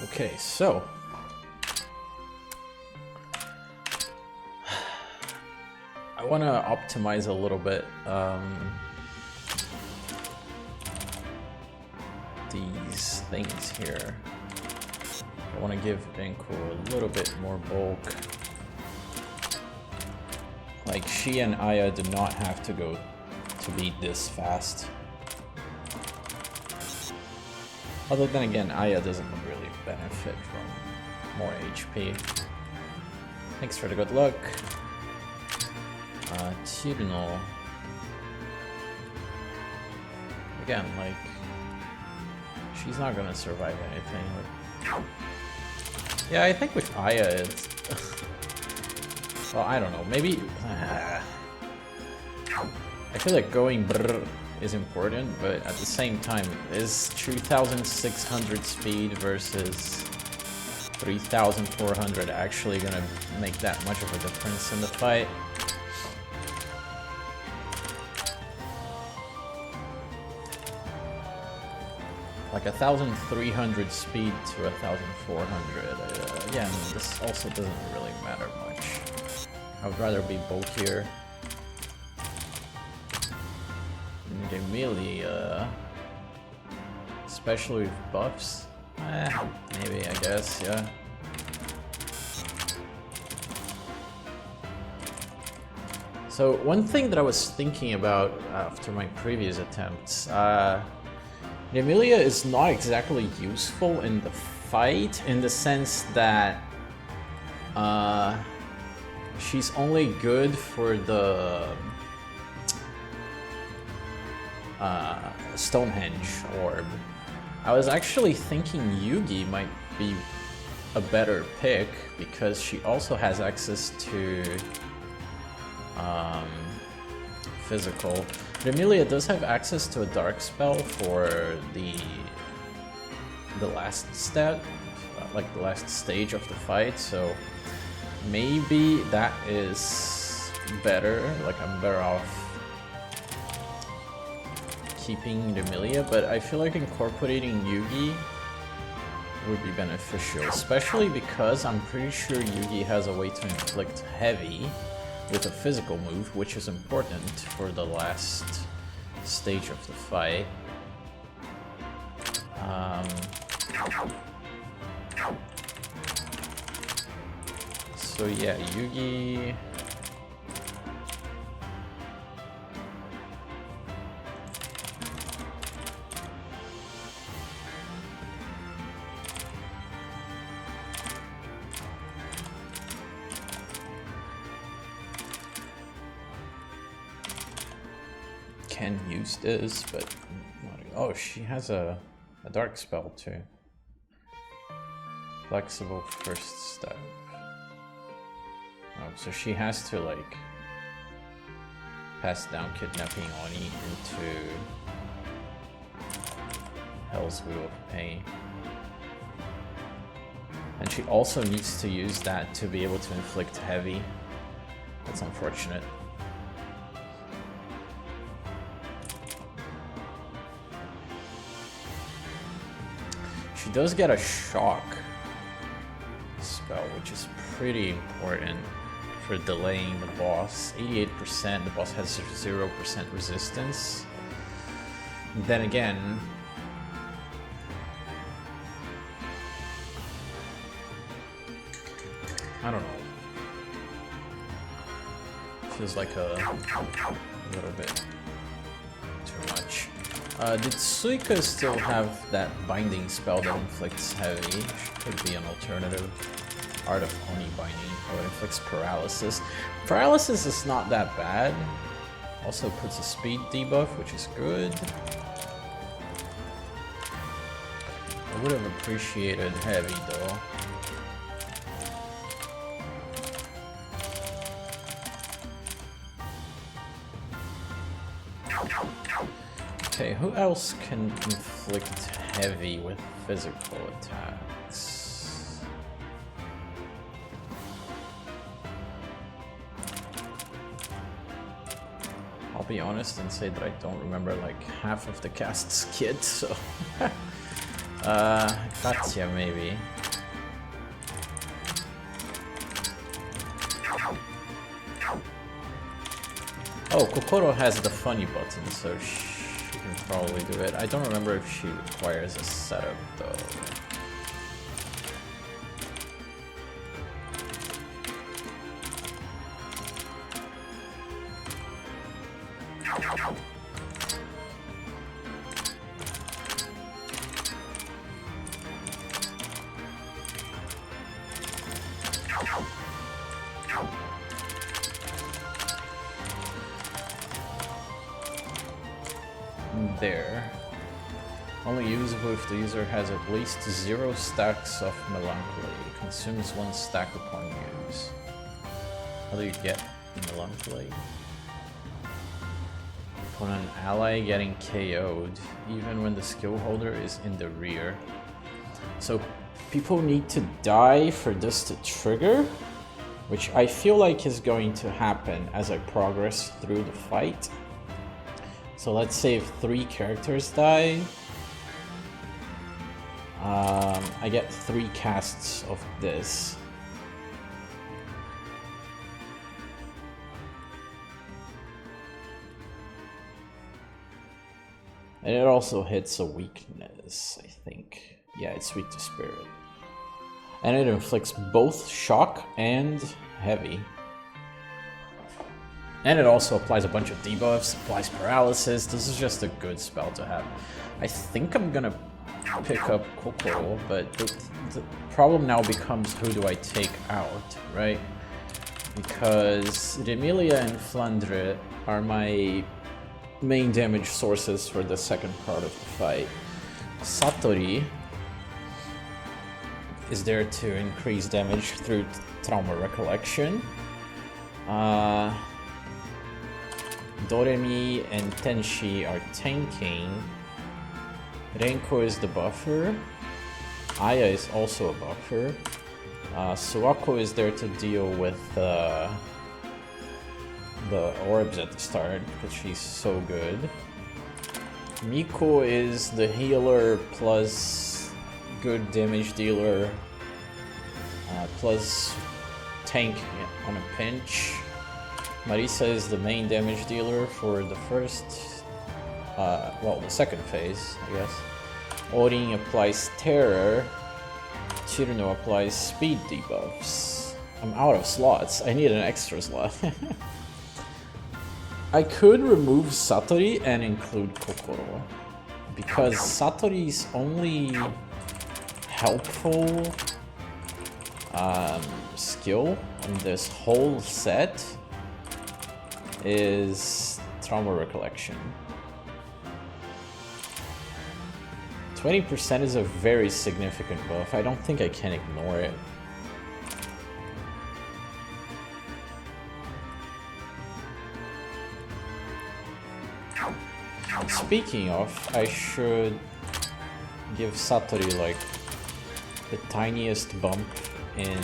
Okay, so I want to optimize a little bit these things here. I want to give Renko a little bit more bulk. Like, she and Aya do not have to go to beat this fast. Other than, again, Aya doesn't really benefit from more HP. Thanks for the good luck. Tyranno. Again, like, she's not gonna survive anything. Like, yeah, I think with Aya it's... well, I don't know, maybe... I feel like going brrr is important, but at the same time, is 2,600 speed versus 3,400 actually gonna make that much of a difference in the fight? Like 1,300 speed to 1,400. Again, this also doesn't really matter much. I would rather be bulkier. Need a melee, especially with buffs. Maybe, I guess, yeah. So one thing that I was thinking about after my previous attempts, Emilia is not exactly useful in the fight in the sense that she's only good for the Stonehenge orb. I was actually thinking Yugi might be a better pick because she also has access to physical. Emilia does have access to a dark spell for the last stat, like the last stage of the fight, so maybe that is better. Like, I'm better off keeping Emilia, but I feel like incorporating Yugi would be beneficial, especially because I'm pretty sure Yugi has a way to inflict heavy with a physical move, which is important for the last stage of the fight. So yeah, Yugi... can use this, but oh, she has a dark spell too. Flexible first step. Oh, so she has to like pass down kidnapping Oni into Hell's Wheel of Pain. And she also needs to use that to be able to inflict heavy. That's unfortunate. She does get a shock spell, which is pretty important for delaying the boss. 88%, the boss has 0% resistance. Then again, I don't know. Feels like a little bit too much. Did Suika still have that binding spell that inflicts heavy? Could be an alternative. Art of Oni binding. Oh, it inflicts paralysis. Paralysis is not that bad. Also puts a speed debuff, which is good. I would have appreciated heavy though. Okay, who else can inflict heavy with physical attacks? I'll be honest and say that I don't remember like half of the cast's kit, so Katya maybe. Oh, Kokoro has the funny button, so she can probably do it. I don't remember if she requires a setup though. There. Only usable if the user has at least 0 stacks of melancholy. Consumes 1 stack upon use. How do you get melancholy? Upon an ally getting KO'd, even when the skill holder is in the rear. So people need to die for this to trigger, which I feel like is going to happen as I progress through the fight. So let's say if 3 characters die, I get 3 casts of this. And it also hits a weakness, I think. Yeah, it's weak to spirit. And it inflicts both shock and heavy. And it also applies a bunch of debuffs, applies paralysis. This is just a good spell to have. I think I'm gonna pick up Kokoro, but the problem now becomes who do I take out, right? Because Remilia and Flandre are my main damage sources for the second part of the fight. Satori is there to increase damage through Trauma Recollection. Doremi and Tenshi are tanking. Renko is the buffer. Aya is also a buffer. Suwako is there to deal with the orbs at the start because she's so good. Miko is the healer plus good damage dealer plus tank on a pinch. Marisa is the main damage dealer for the first, well, the second phase, I guess. Orin applies terror. Chirno applies speed debuffs. I'm out of slots. I need an extra slot. I could remove Satori and include Kokoro, because Satori's only helpful skill in this whole set is Trauma Recollection. 20% is a very significant buff. I don't think I can ignore it. Speaking of, I should give Satori like the tiniest bump in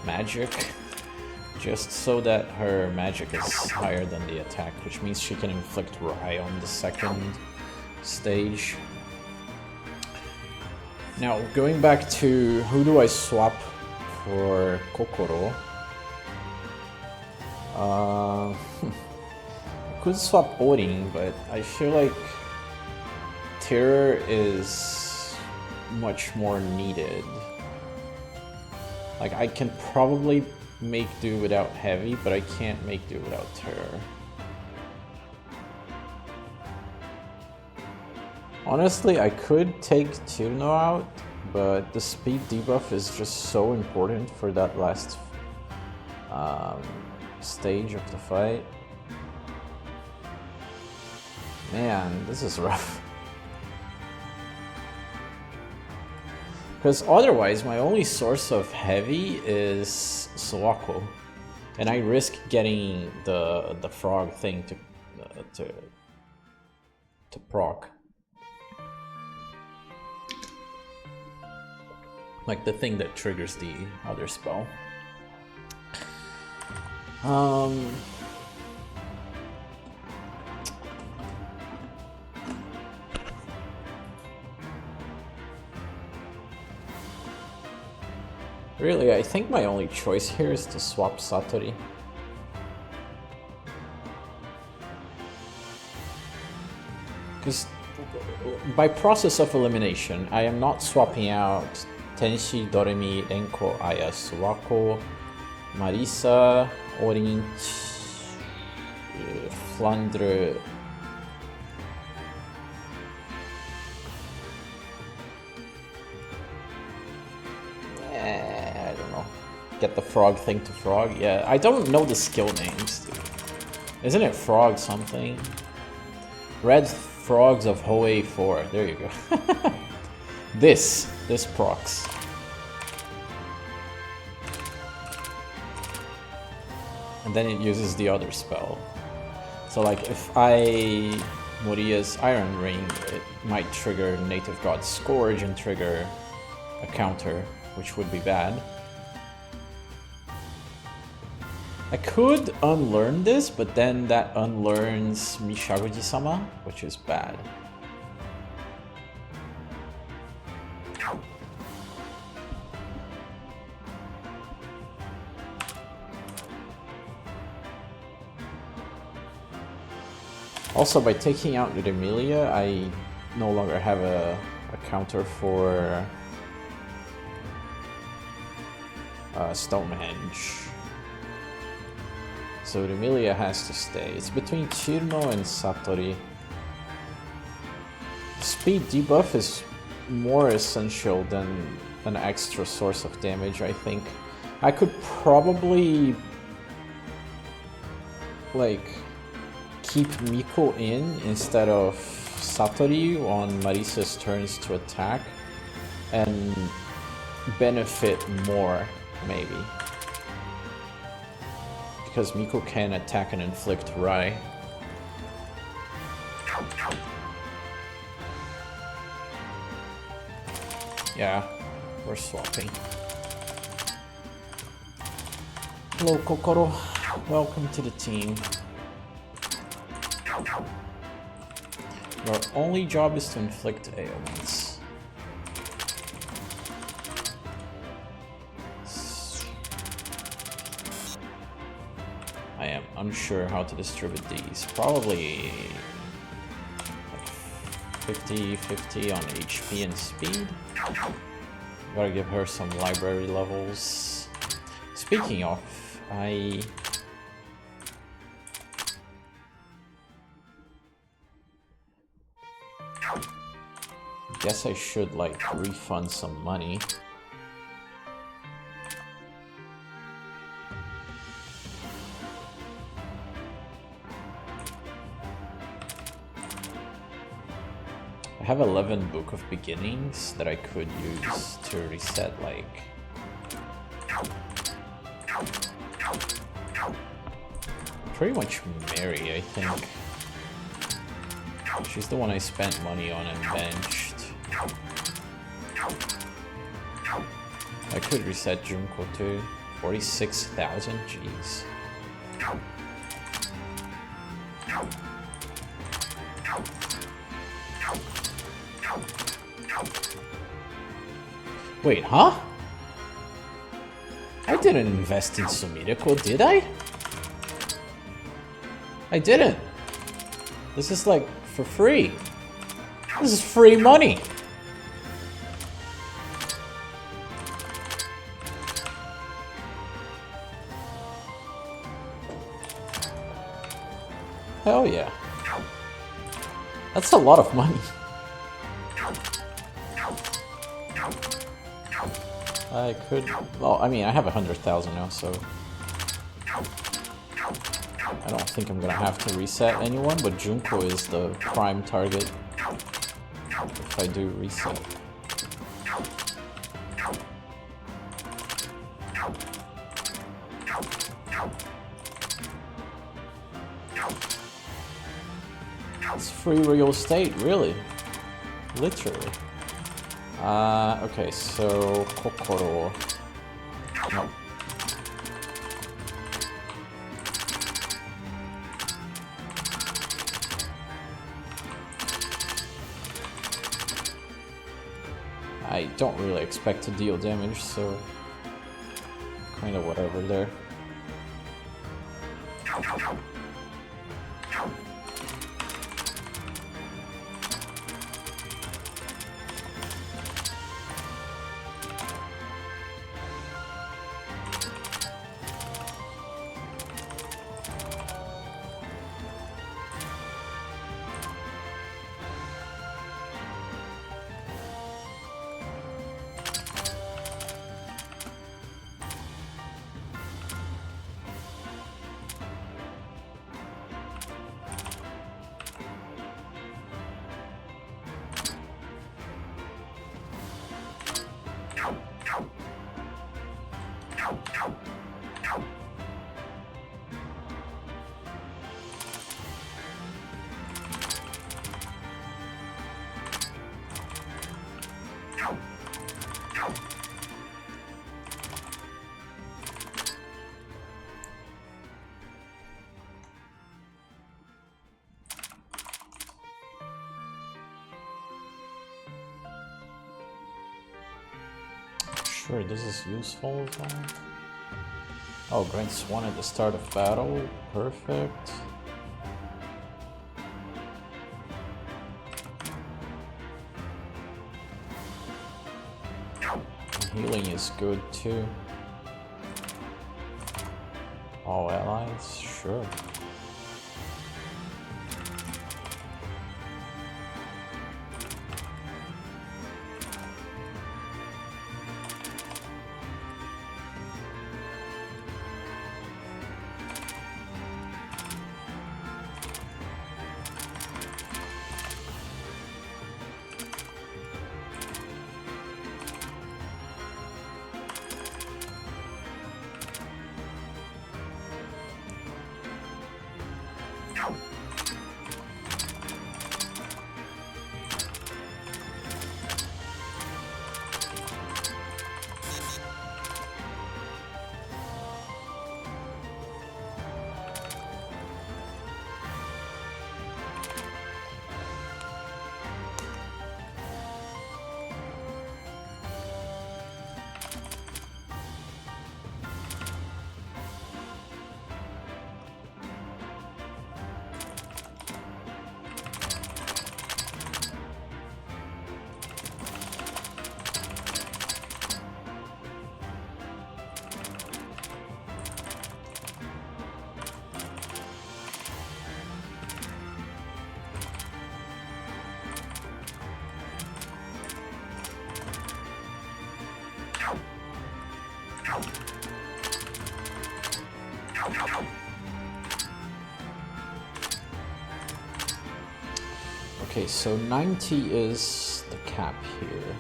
magic, just so that her magic is higher than the attack, which means she can inflict Rai on the second stage. Now, going back to who do I swap for Kokoro? I could swap Orin, but I feel like Terror is much more needed. Like, I can probably make do without Heavy, but I can't make do without Terror. Honestly, I could take Chirno out, but the speed debuff is just so important for that last stage of the fight. Man, this is rough. Because otherwise, my only source of heavy is Suwako, and I risk getting the frog thing to proc. Like the thing that triggers the other spell. Really, I think my only choice here is to swap Satori. Because by process of elimination, I am not swapping out Tenshi, Doremi, Renko, Aya, Suwako, Marisa, Orange, Flandre. I don't know. Get the frog thing to frog? Yeah, I don't know the skill names, dude. Isn't it frog something? Red frogs of Hoei 4. There you go. This procs. And then it uses the other spell. So like if I Moriya's Iron Ring, it might trigger Native God Scourge and trigger a counter, which would be bad. I could unlearn this, but then that unlearns Mishaguji-sama, which is bad. Also, by taking out Remilia, I no longer have a counter for Stonehenge. So Remilia has to stay. It's between Chirno and Satori. Speed debuff is more essential than an extra source of damage, I think. I could probably like keep Miko in instead of Satori on Marisa's turns to attack and benefit more, maybe. Because Miko can attack and inflict Rai. Yeah, we're swapping. Hello, Kokoro. Welcome to the team. Your only job is to inflict ailments. I am unsure how to distribute these. Probably 50-50 on HP and speed. Gotta give her some library levels. Speaking of, I guess I should like refund some money. I have 11 Book of Beginnings that I could use to reset, like... pretty much Mary, I think. She's the one I spent money on and benched. I could reset Junko too. 46,000? Jeez. Wait, huh? I didn't invest in Sumideko, did I? I didn't. This is like for free. This is free money. Hell yeah. That's a lot of money. I could... well, I mean, I have 100,000 now, so... I don't think I'm gonna have to reset anyone, but Junko is the prime target if I do reset. It's free real estate, really. Literally. Okay, so Kokoro. No. I don't really expect to deal damage, so kind of whatever there. Sure, this is useful though. Oh, grants 1 at the start of battle. Perfect. Healing is good too. All allies, sure. Okay, so 90 is the cap here.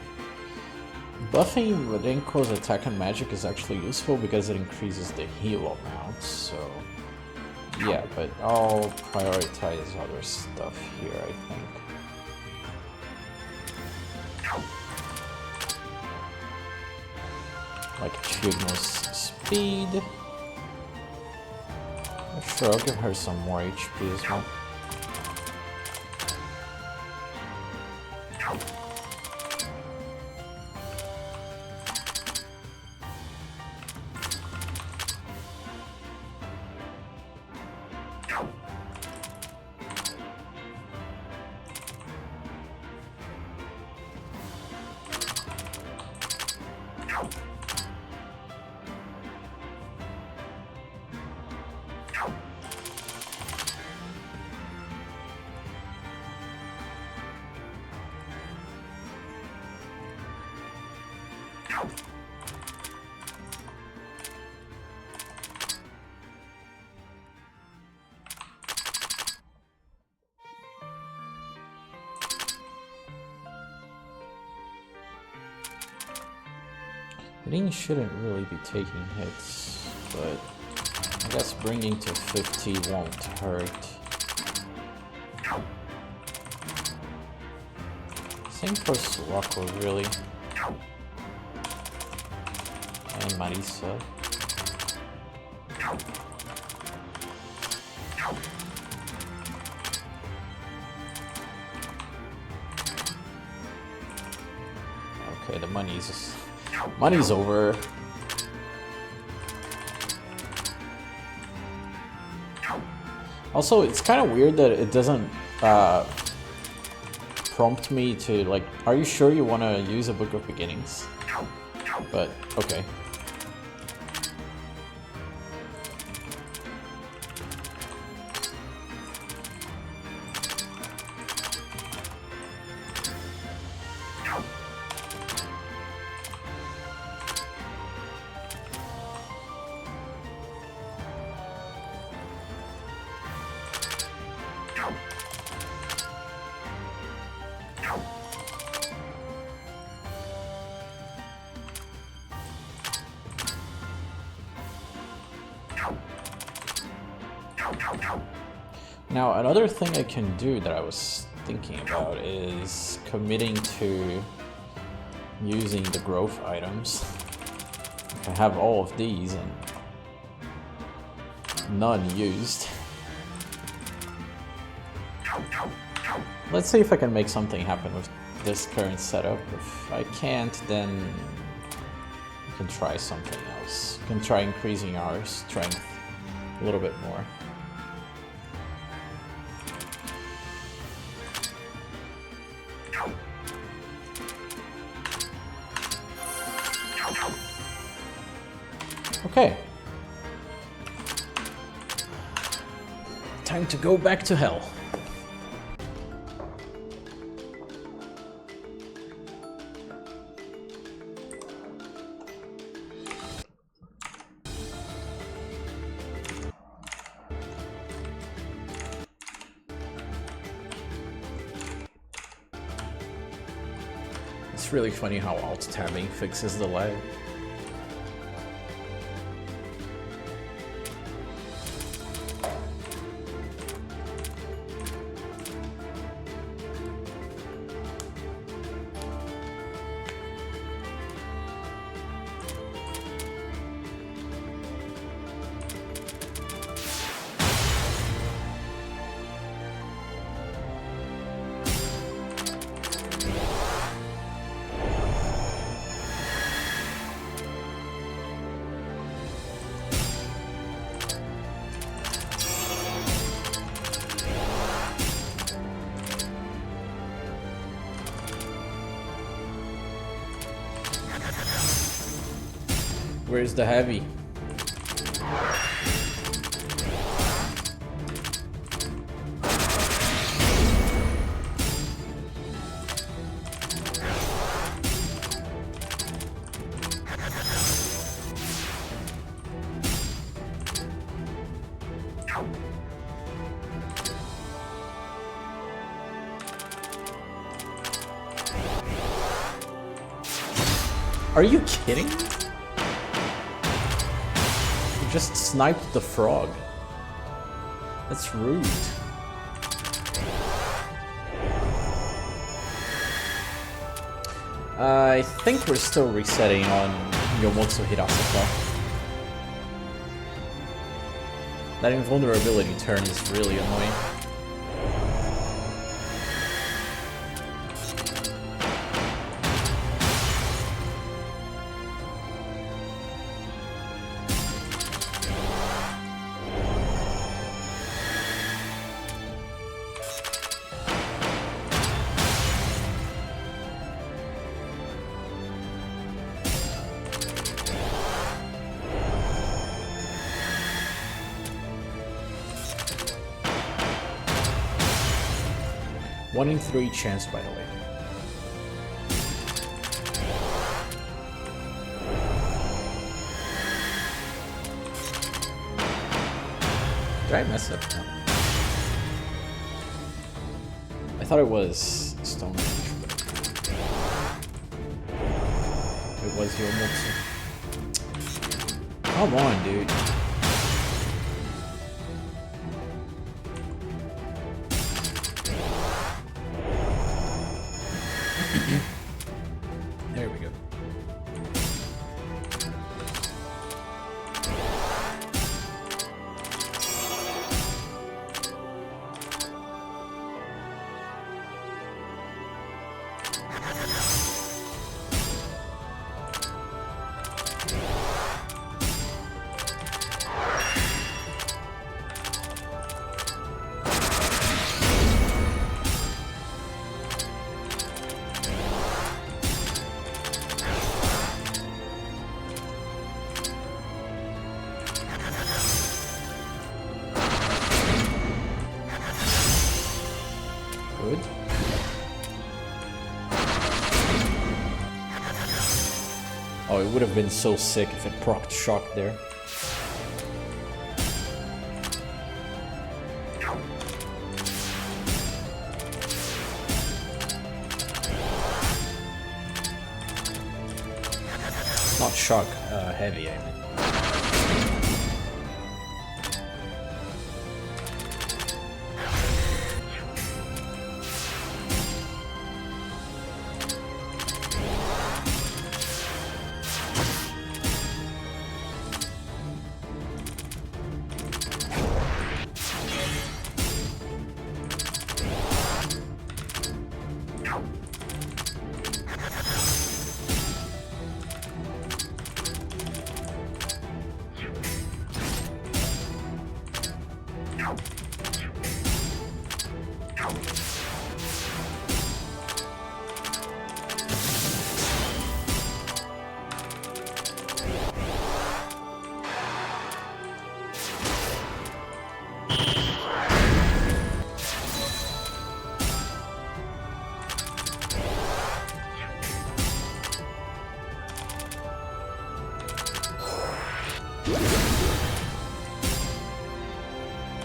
Buffing Renko's attack and magic is actually useful because it increases the heal amount, so yeah, but I'll prioritize other stuff here, I think. Like Chigma's speed. Sure, I'll give her some more HP as well. Green shouldn't really be taking hits, but I guess bringing to 50 won't hurt. Same for Suwako, really. And Marisa. Okay, the money's over. Also, it's kind of weird that it doesn't prompt me to, like, are you sure you want to use a Book of Beginnings? But, okay. Now, another thing I can do that I was thinking about is committing to using the growth items. I have all of these and none used. Let's see if I can make something happen with this current setup. If I can't, then I can try something else. I can try increasing our strength a little bit more. Okay. Time to go back to hell. It's really funny how alt-tabbing fixes the lag. Where's the heavy? Are you kidding me? Just sniped the frog. That's rude. I think we're still resetting on Yomotsu Hirasaka. That invulnerability turn is really annoying. One in 3 chance, by the way. Did I mess up? No. I thought it was Stone Age, but it was Yomotsu. Come on, dude. There we go. Good. Oh, it would have been so sick if it procced shock there. Not shock, heavy, I mean.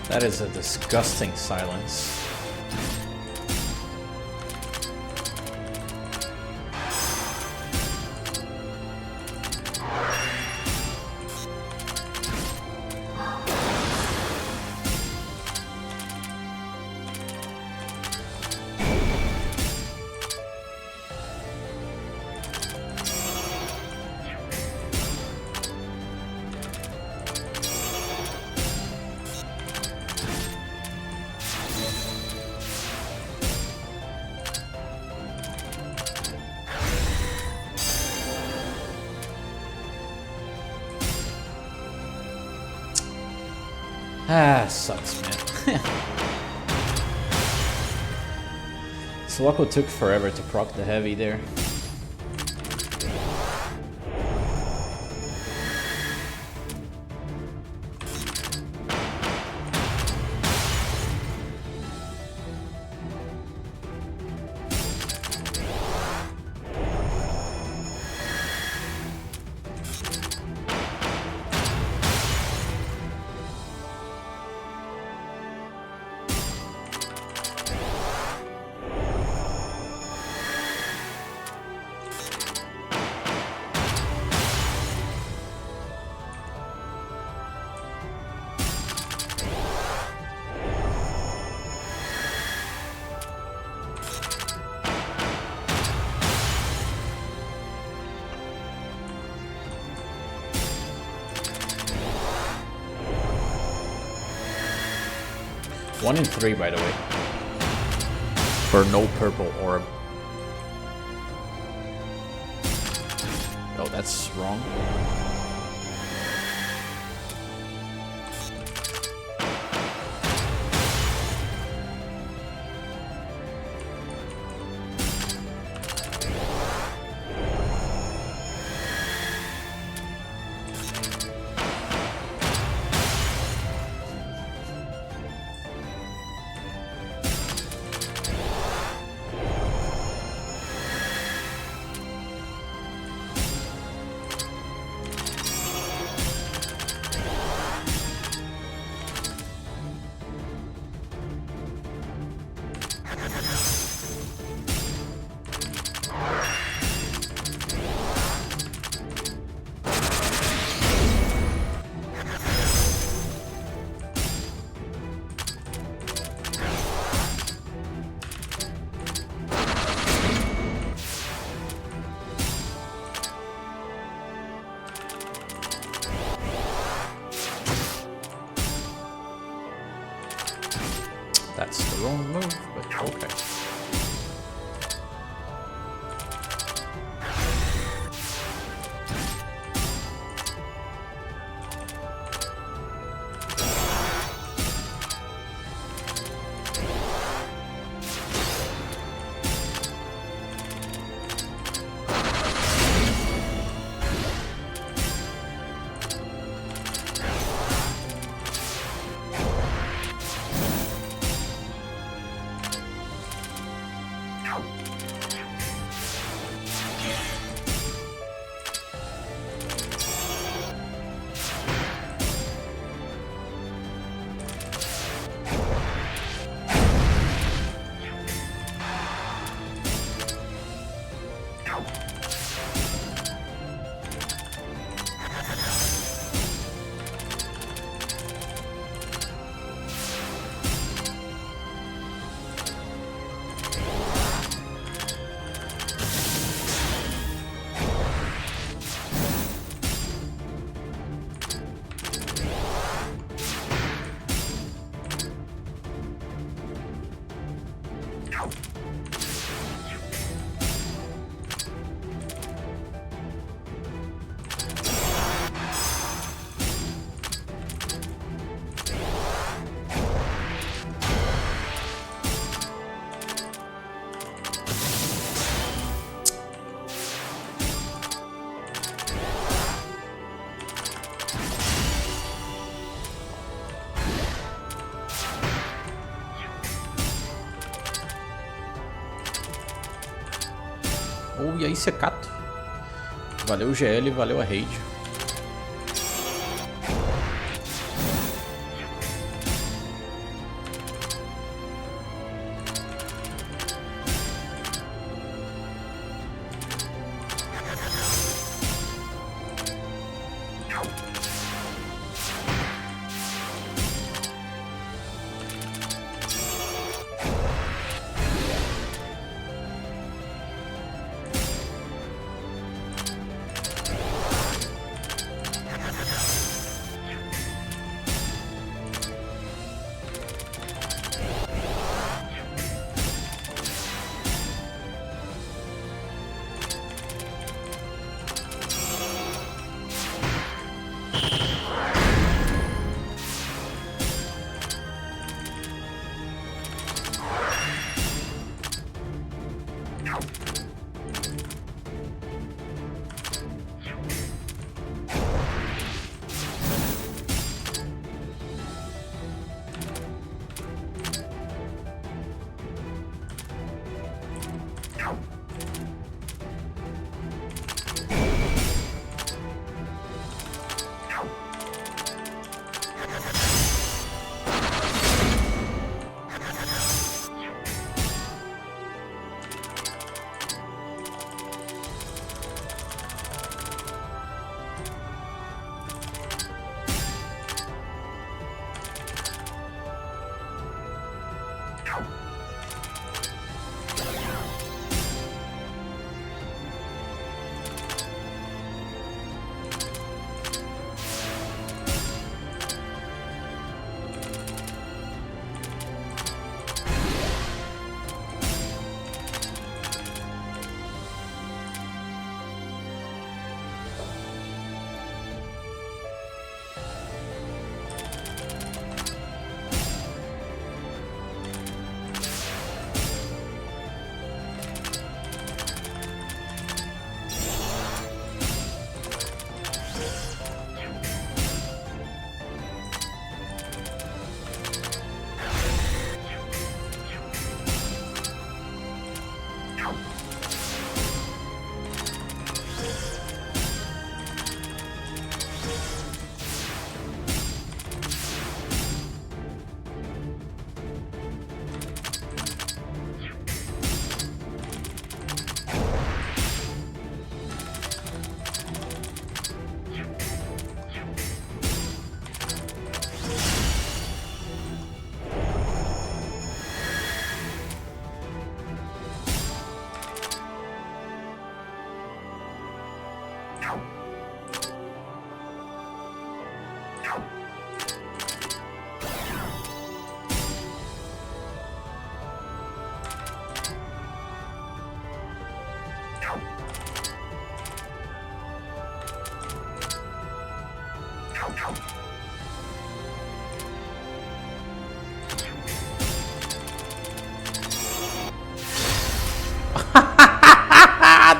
That is a disgusting silence. Ah, sucks, man. Sawako took forever to proc the heavy there. One in 3, by the way. For no purple orb. Oh, that's wrong. That's the wrong move, but okay. E aí, secato. Valeu o GL, valeu a raid.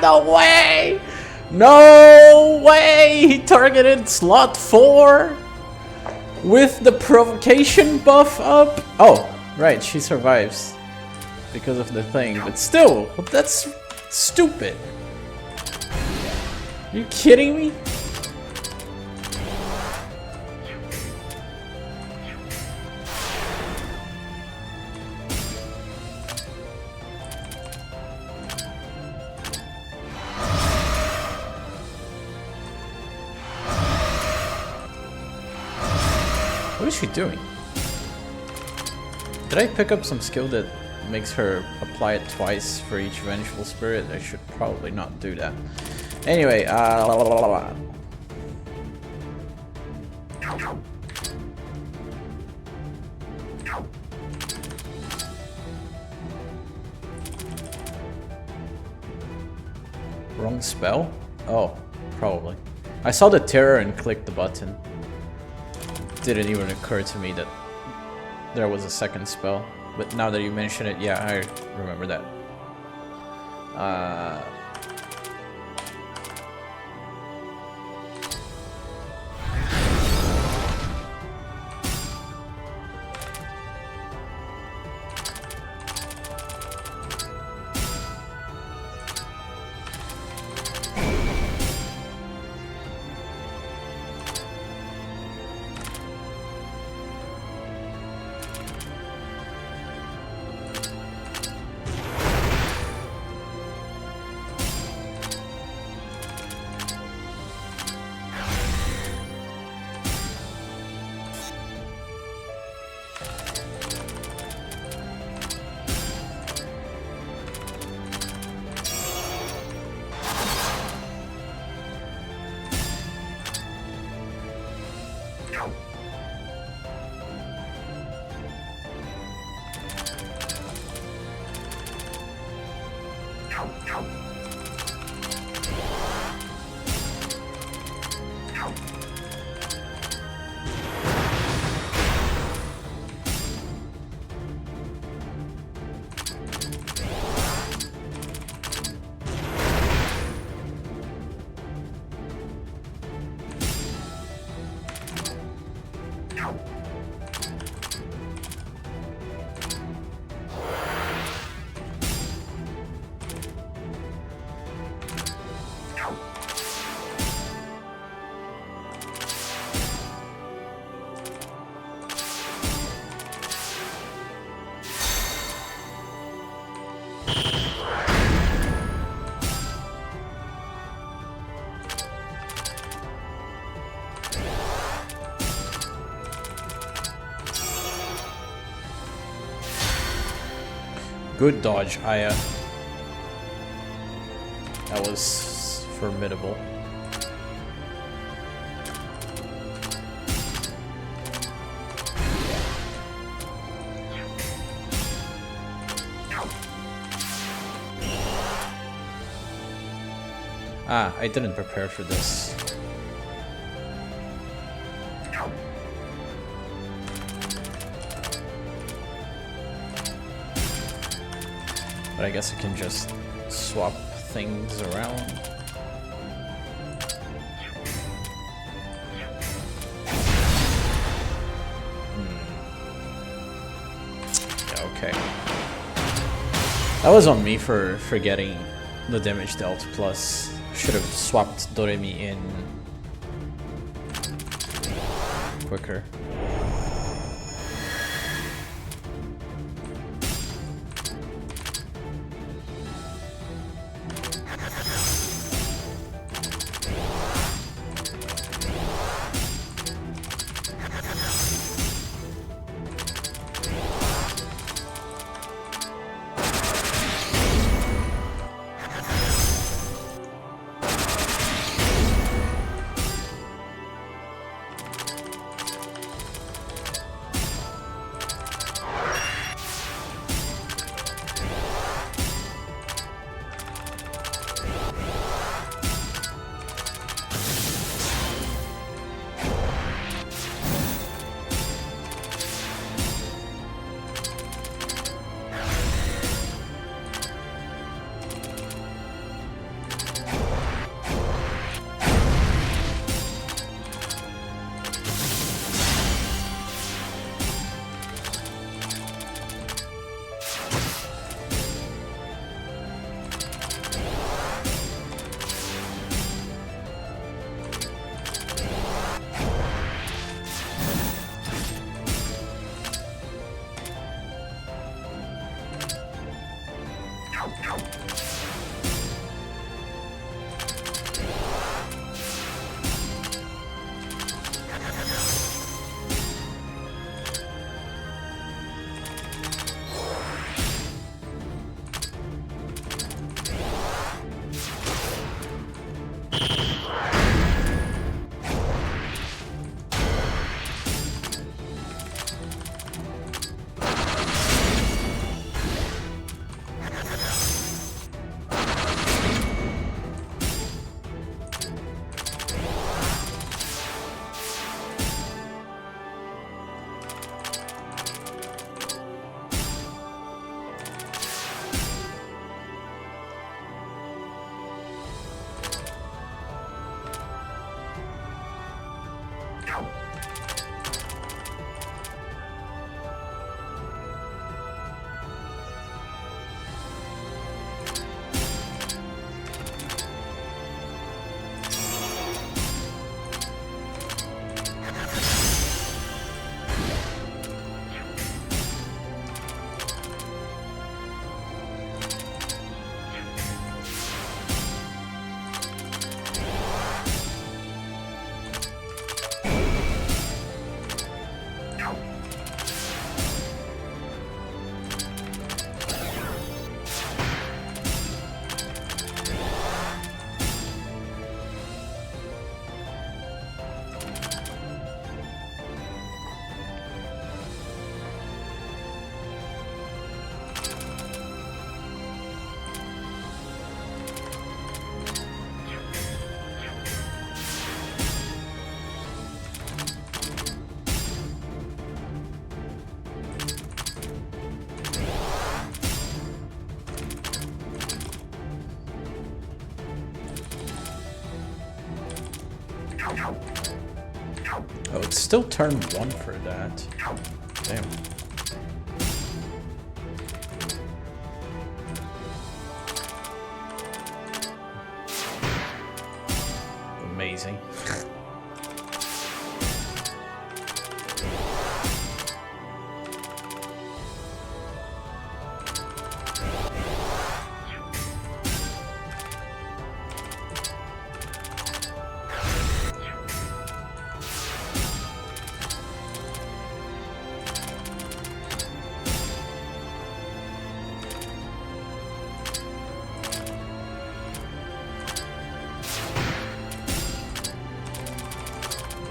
No way! No way! He targeted slot 4 with the provocation buff up. Oh, right, she survives. because of the thing, but still, that's stupid. Are you kidding me? What is she doing? Did I pick up some skill that makes her apply it twice for each vengeful spirit? I should probably not do that. Anyway, wrong spell? Oh, probably. I saw the terror and clicked the button. Didn't even occur to me that there was a second spell. But now that you mention it, yeah, I remember that. Good dodge, Aya. That was formidable. Ah, I didn't prepare for this. But I guess I can just swap things around. Yeah, okay. That was on me for forgetting the damage dealt, plus should have swapped Doremi in quicker. Oh, it's still turn 1 for that. Damn. Amazing.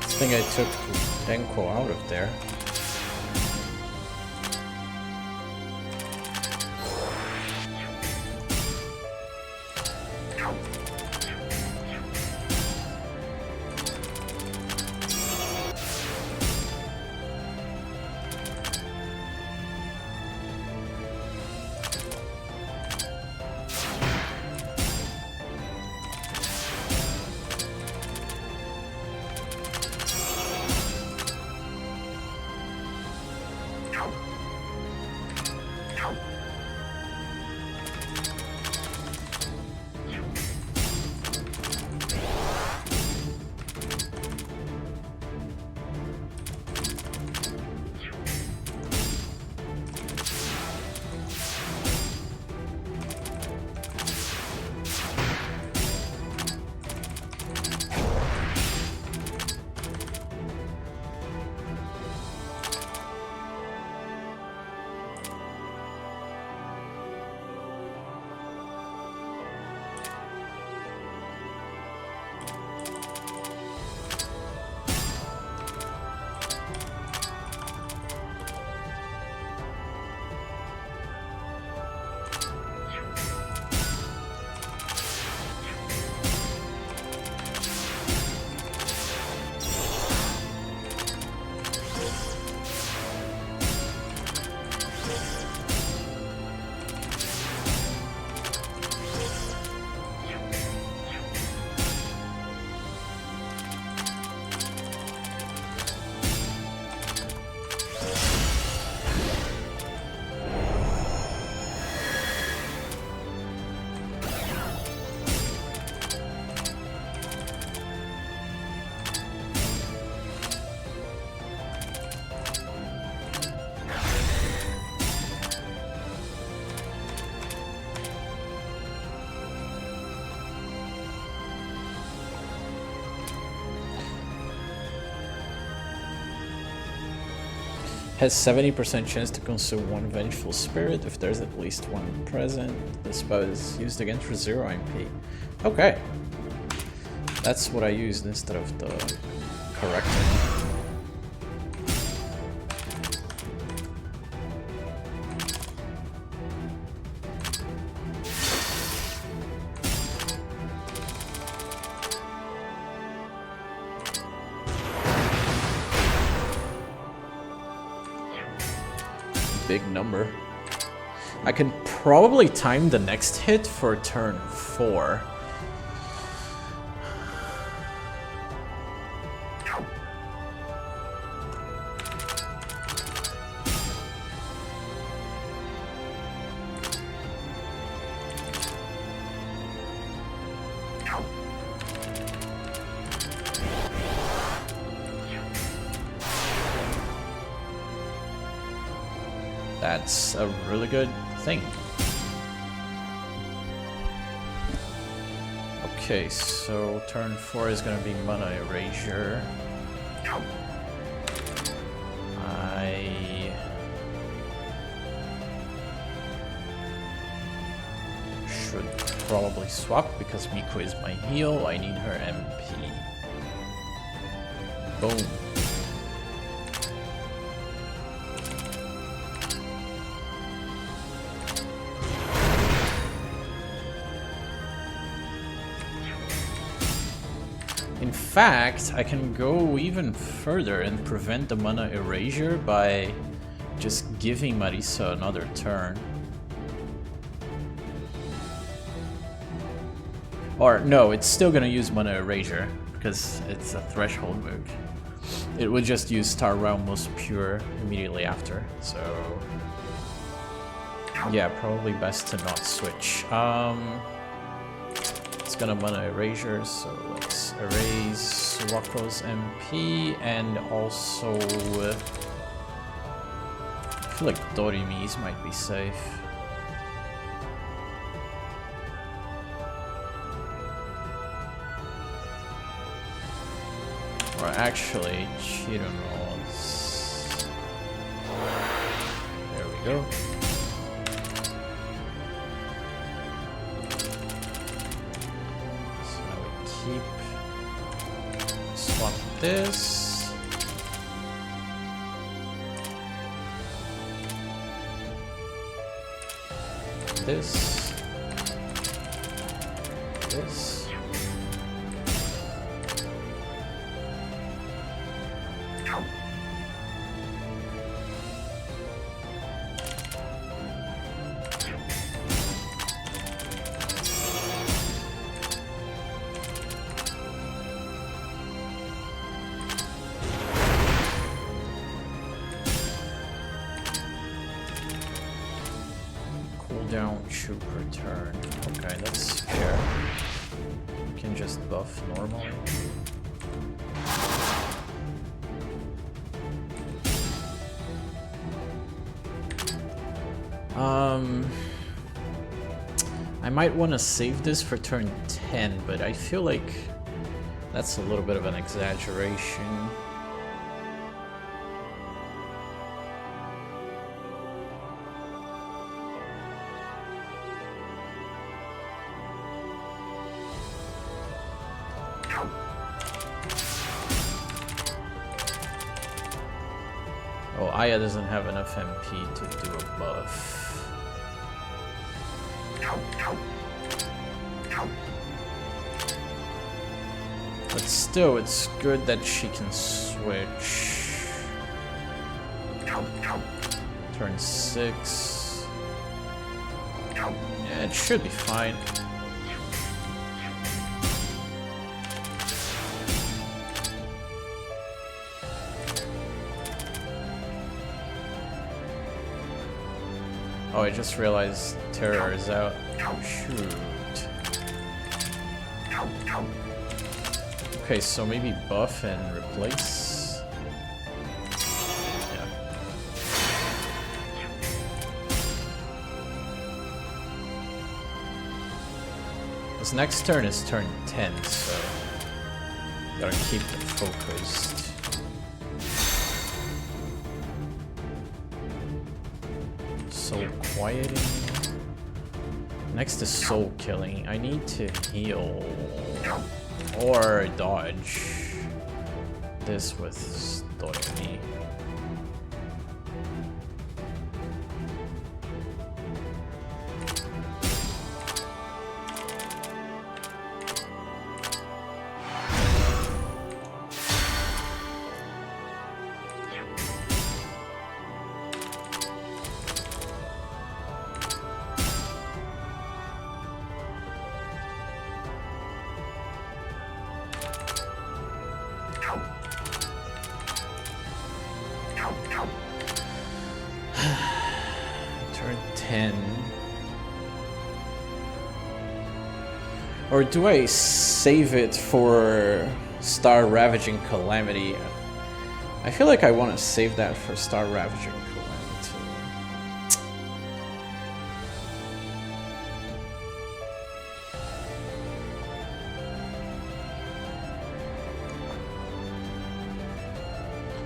I think I took Denko out of there. Has 70% chance to consume one vengeful spirit if there's at least one present. The spell is used against for 0 MP. Okay. That's what I used instead of the corrector. Big number. I can probably time the next hit for turn 4. That's a really good thing. Okay, so turn 4 is gonna be Mana Erasure. I should probably swap because Miko is my heal. I need her MP. Boom. In fact, I can go even further and prevent the Mana Erasure by just giving Marisa another turn. Or no, it's still gonna use Mana Erasure because it's a threshold move. It would just use Star Realm Most Pure immediately after, so yeah, probably best to not switch. It's gonna Mana Erasure, so let's erase Wako's MP and also I feel like Dorimi's might be safe. Or actually, Chiruno's. There we go. Keep swap this. This. This. Down, shoot, return. Okay, that's fair. You can just buff normally. I might want to save this for turn 10, but I feel like that's a little bit of an exaggeration. Oh, Aya doesn't have enough MP to do a buff. But still, it's good that she can switch. Turn 6. Yeah, it should be fine. Oh, I just realized Terror is out. Shoot. Okay, so maybe buff and replace. Yeah. This next turn is turn 10, so gotta keep it focused. Soul quieting. Next is soul killing. I need to heal or dodge this with Doremi. Turn 10. Or do I save it for Star Ravaging Calamity? I feel like I want to save that for Star Ravaging Calamity.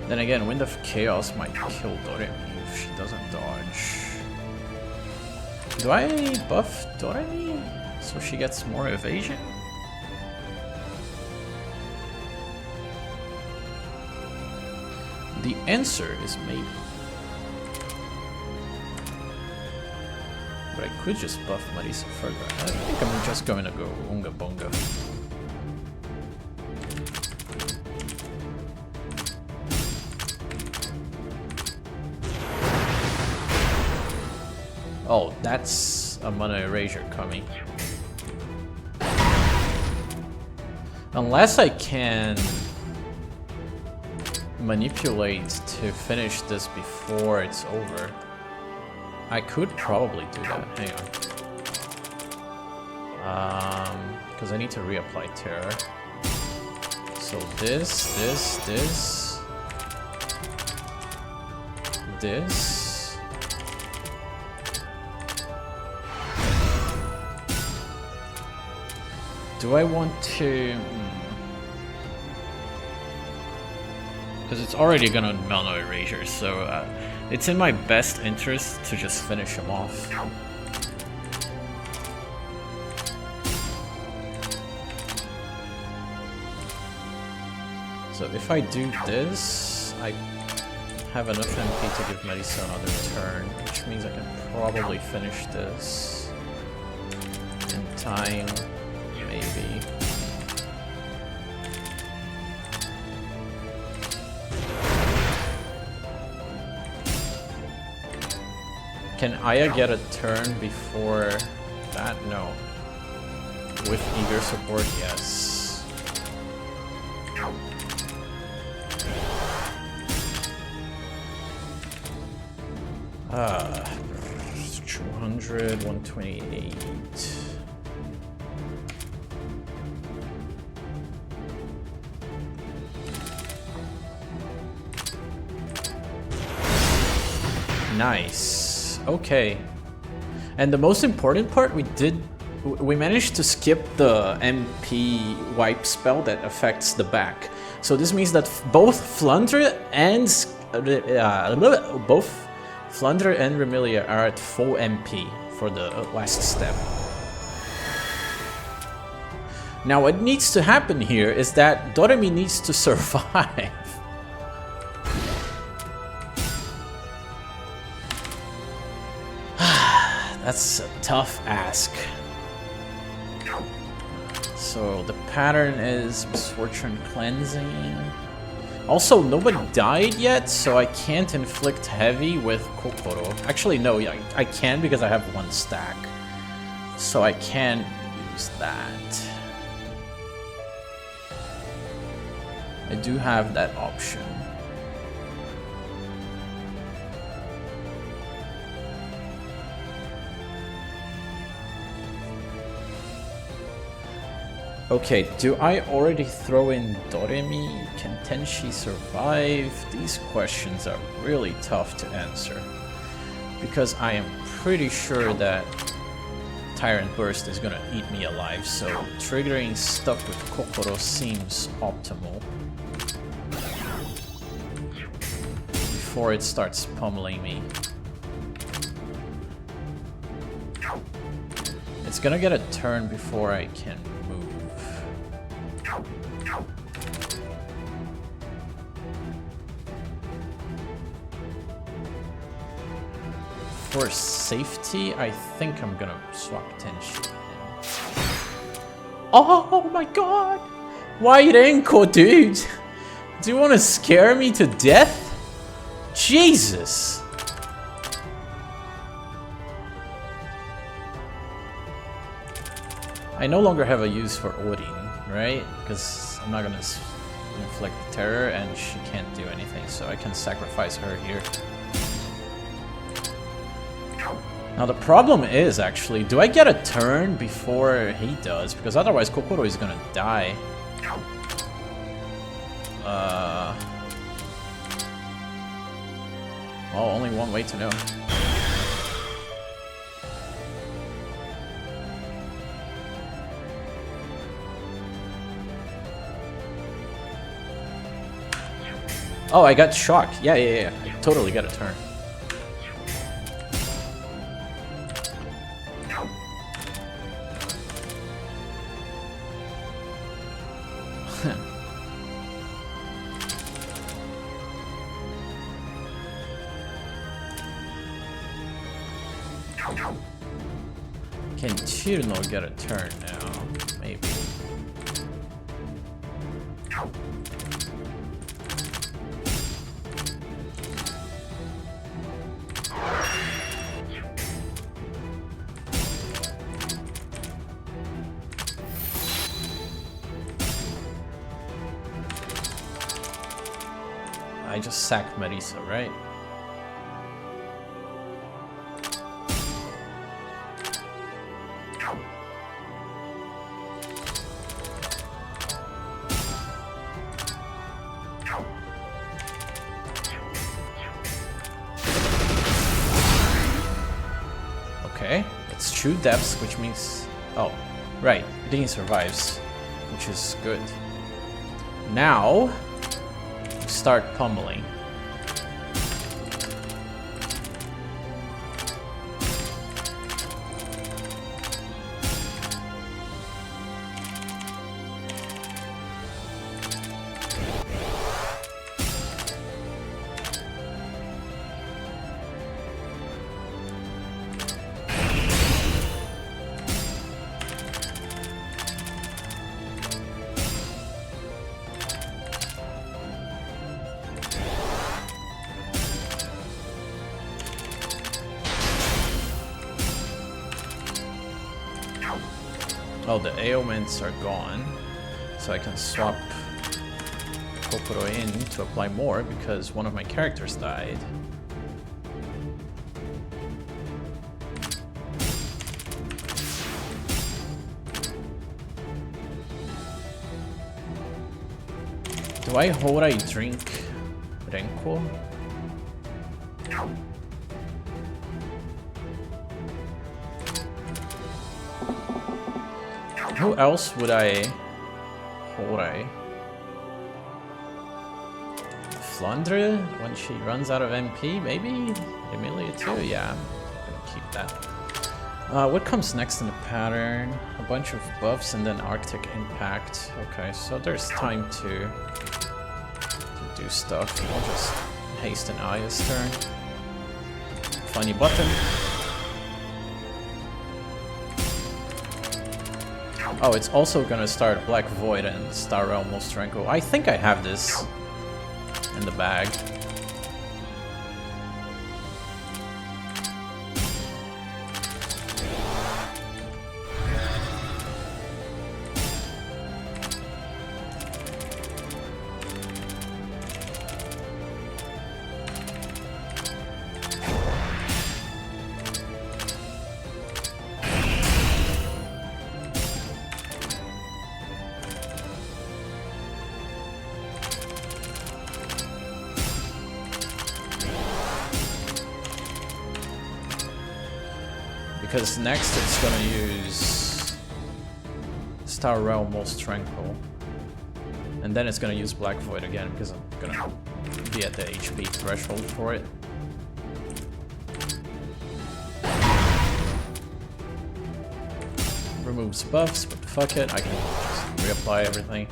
Then again, Wind of Chaos might kill Doremi if she doesn't dodge. Do I buff Doremi so she gets more evasion? The answer is maybe. But I could just buff Marisa further. I think I'm just going to go Unga Bunga. Oh, that's a mana erasure coming. Unless I can manipulate to finish this before it's over, I could probably do that. Hang on. Because I need to reapply Terror. So this. Do I want to... Because it's already gonna mana erasure, so it's in my best interest to just finish him off. So if I do this, I have enough MP to give Marisa another turn, which means I can probably finish this in time. Maybe. Can Aya get a turn before that? No. With eager support, yes. Ah, 200, 128. Nice. Okay. And the most important part, we managed to skip the MP wipe spell that affects the back. So this means that both Flunder and Remilia are at full MP for the last step. Now what needs to happen here is that Doremi needs to survive. That's a tough ask. So the pattern is Misfortune Cleansing. Also, nobody died yet, so I can't inflict heavy with Kokoro. Actually, no, I can because I have one stack. So I can use that. I do have that option. Okay, do I already throw in Doremi? Can Tenshi survive? These questions are really tough to answer. Because I am pretty sure that Tyrant Burst is gonna eat me alive, so triggering stuff with Kokoro seems optimal. Before it starts pummeling me. It's gonna get a turn before I can move. For safety, I think I'm gonna swap attention. Oh my god! Wide ankle, dude! Do you want to scare me to death? Jesus! I no longer have a use for Odin, right? Because I'm not gonna inflict terror and she can't do anything, so I can sacrifice her here. Now the problem is, actually, do I get a turn before he does? Because otherwise Kokoro is gonna die. Well, only one way to know. Oh, I got shocked. Yeah. I totally get a turn. Can Touhou get a turn now? Maybe. I just sacked Marisa, right? Okay, it's true depths, which means... Oh, right, Dean survives, which is good. Now, start pummeling. Oh, the ailments are gone, so I can swap Kokoro in to apply more because one of my characters died. Do I hold I drink Renko? Who else would I hold I? Flandre when she runs out of MP, maybe? Emilia too? Yeah, I'm gonna keep that. What comes next in the pattern? A bunch of buffs and then Arctic Impact. Okay, so there's time to do stuff. I'll just hasten Aya's turn. Funny button. Oh, it's also gonna start Black Void and Star Realm Mostrenko. I think I have this in the bag. Because next it's gonna use Star Realm Most Tranquil. And then it's gonna use Black Void again because I'm gonna be at the HP threshold for it. removes buffs, but fuck it, I can just reapply everything.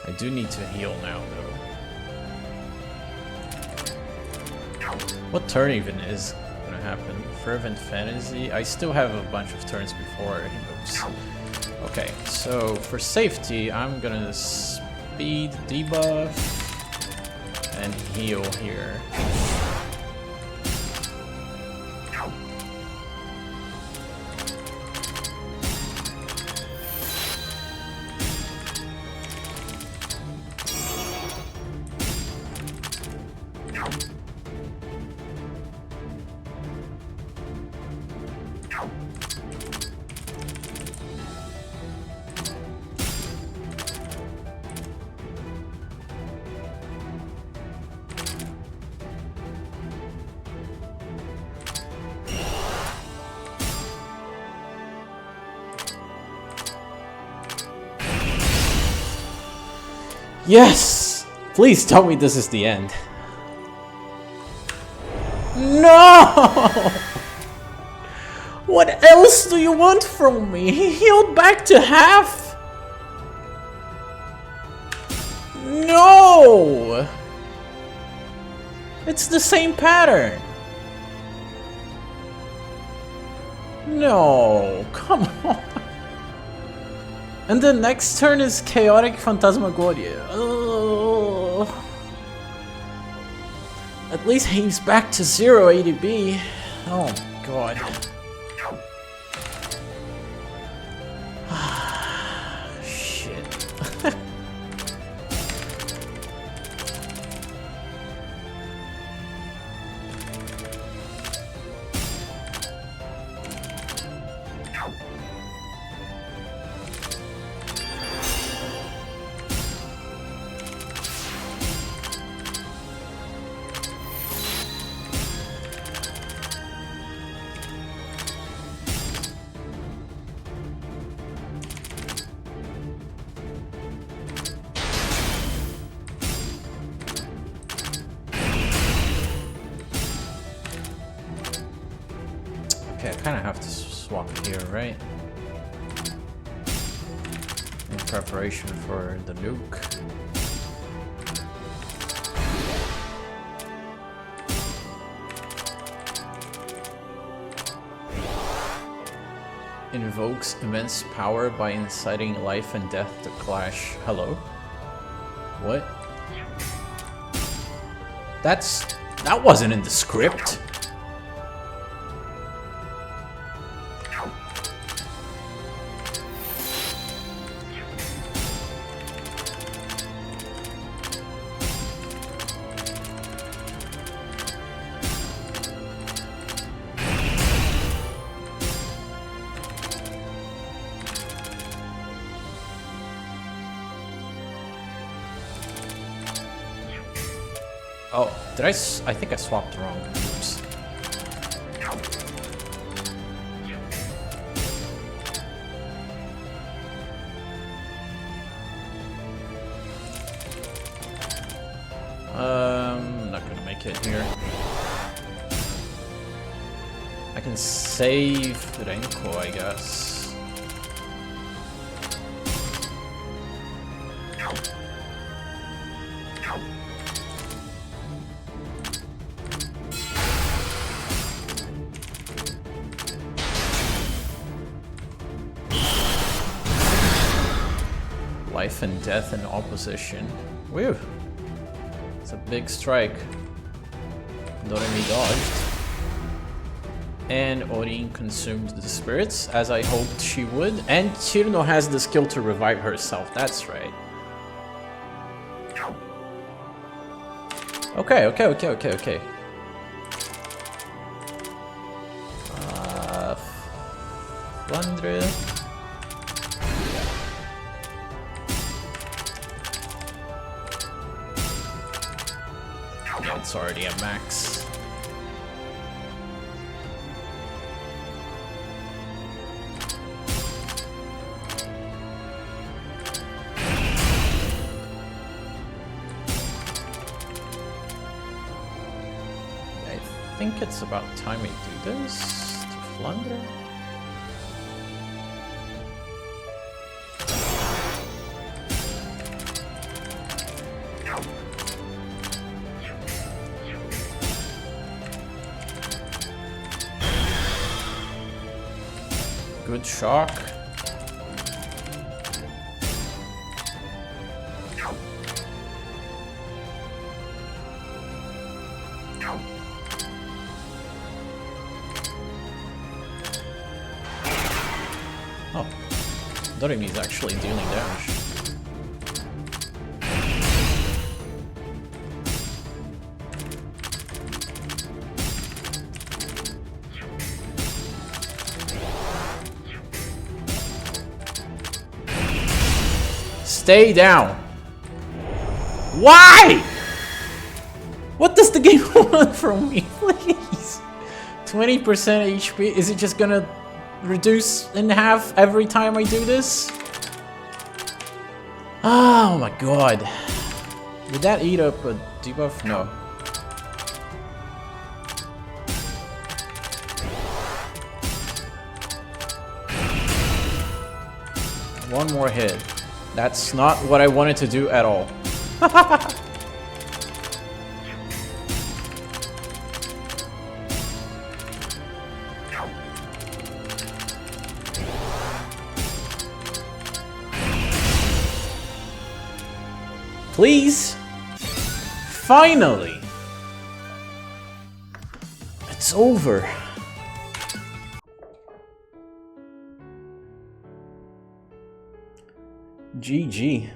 I do need to heal now, though. What turn even is gonna happen? Fervent Fantasy? I still have a bunch of turns before he moves. Okay, so for safety, I'm gonna speed debuff and heal here. Yes! Please tell me this is the end. No! What else do you want from me? He healed back to half! No! It's the same pattern. No, come on. And the next turn is Chaotic Phantasmagoria. Oh. At least he's back to 0 ADB. Oh god. Shit. Okay, I kind of have to swap here, right? In preparation for the nuke. Invokes immense power by inciting life and death to clash. Hello? What? That wasn't in the script. Oh, did I think I swapped wrong. Oops. I'm not gonna make it here. I can save Renko, I guess. Life and death in opposition. Whew. It's a big strike. Doremi dodged. And Orin consumed the spirits, as I hoped she would. And Chirno has the skill to revive herself, that's right. Okay. Flandre. Yeah, it's already at max. I think it's about time we do this to Flandre. Good shock. Oh, Doremi is actually dealing damage. Stay down. Why? What does the game want from me, please? 20% HP, is it just gonna reduce in half every time I do this? Oh my god. Did that eat up a debuff? No. One more hit. That's not what I wanted to do at all. Please? Finally! It's over. GG.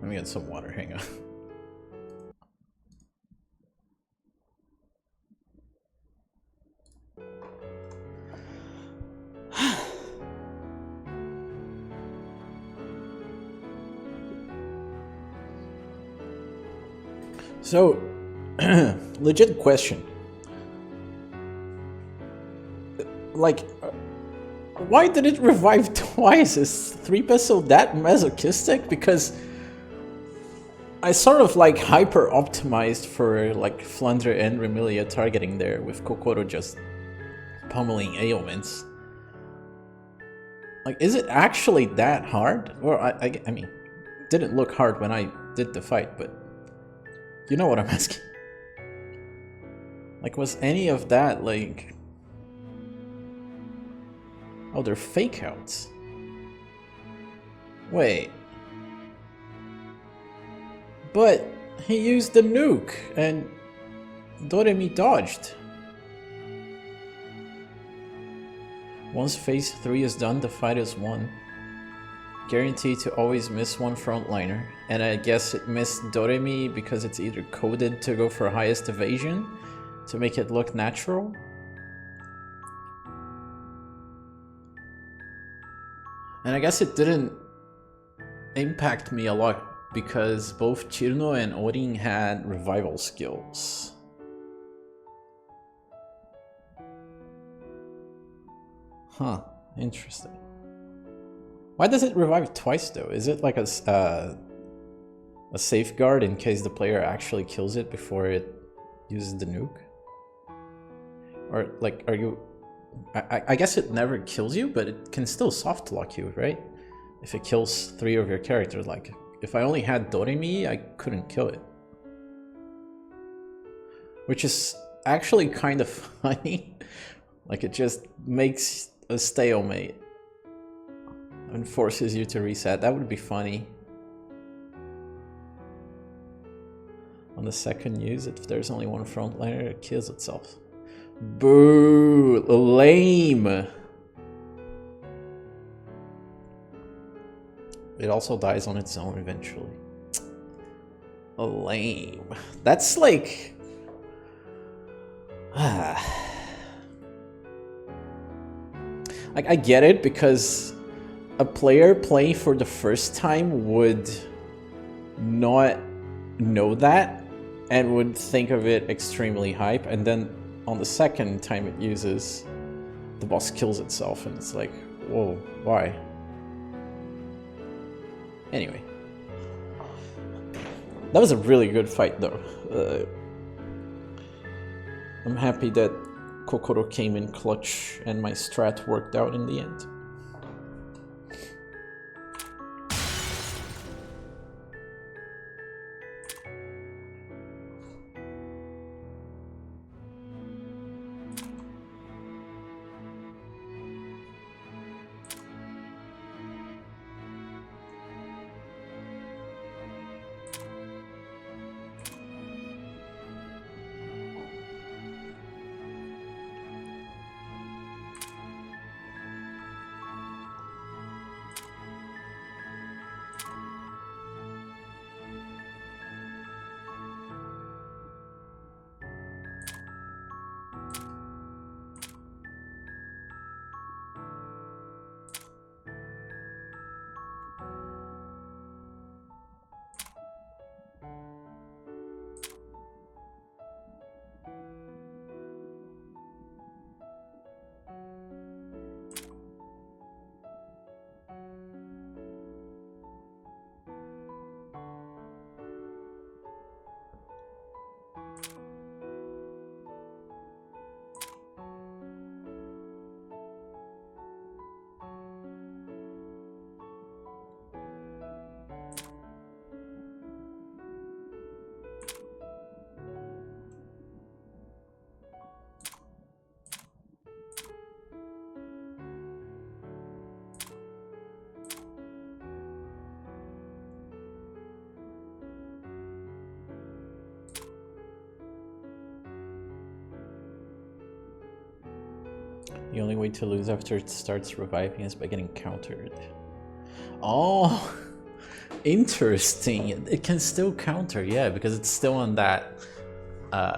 Let me get some water, hang on. So, legit question. Like, why did it revive twice? Is 3 peso that masochistic? Because I sort of like hyper optimized for like Flandre and Remilia targeting there with Kokoro just pummeling ailments. Like, is it actually that hard? Or I mean, it didn't look hard when I did the fight, but you know what I'm asking. Like, was any of that like... Oh, they're fake outs. Wait. But he used the nuke and Doremi dodged. Once phase 3 is done, the fight is won. Guaranteed to always miss one frontliner, and I guess it missed Doremi because it's either coded to go for highest evasion to make it look natural. And I guess it didn't impact me a lot because both Chirno and Orin had revival skills. Huh, interesting. Why does it revive twice though? Is it like a safeguard in case the player actually kills it before it uses the nuke? Or like, are you... I guess it never kills you, but it can still soft lock you, right? If it kills 3 of your characters, like if I only had Doremi, I couldn't kill it. Which is actually kind of funny. Like it just makes a stalemate and forces you to reset. That would be funny. On the second use, if there's only one frontliner, it kills itself. Boo! Lame! It also dies on its own eventually. Lame. That's like... Like, I get it, because a player playing for the first time would not know that and would think of it extremely hype, and then on the second time it uses, the boss kills itself, and it's like, whoa, why? Anyway. That was a really good fight, though. I'm happy that Kokoro came in clutch and my strat worked out in the end. The only way to lose after it starts reviving is by getting countered. Oh, interesting. It can still counter, yeah, because it's still on that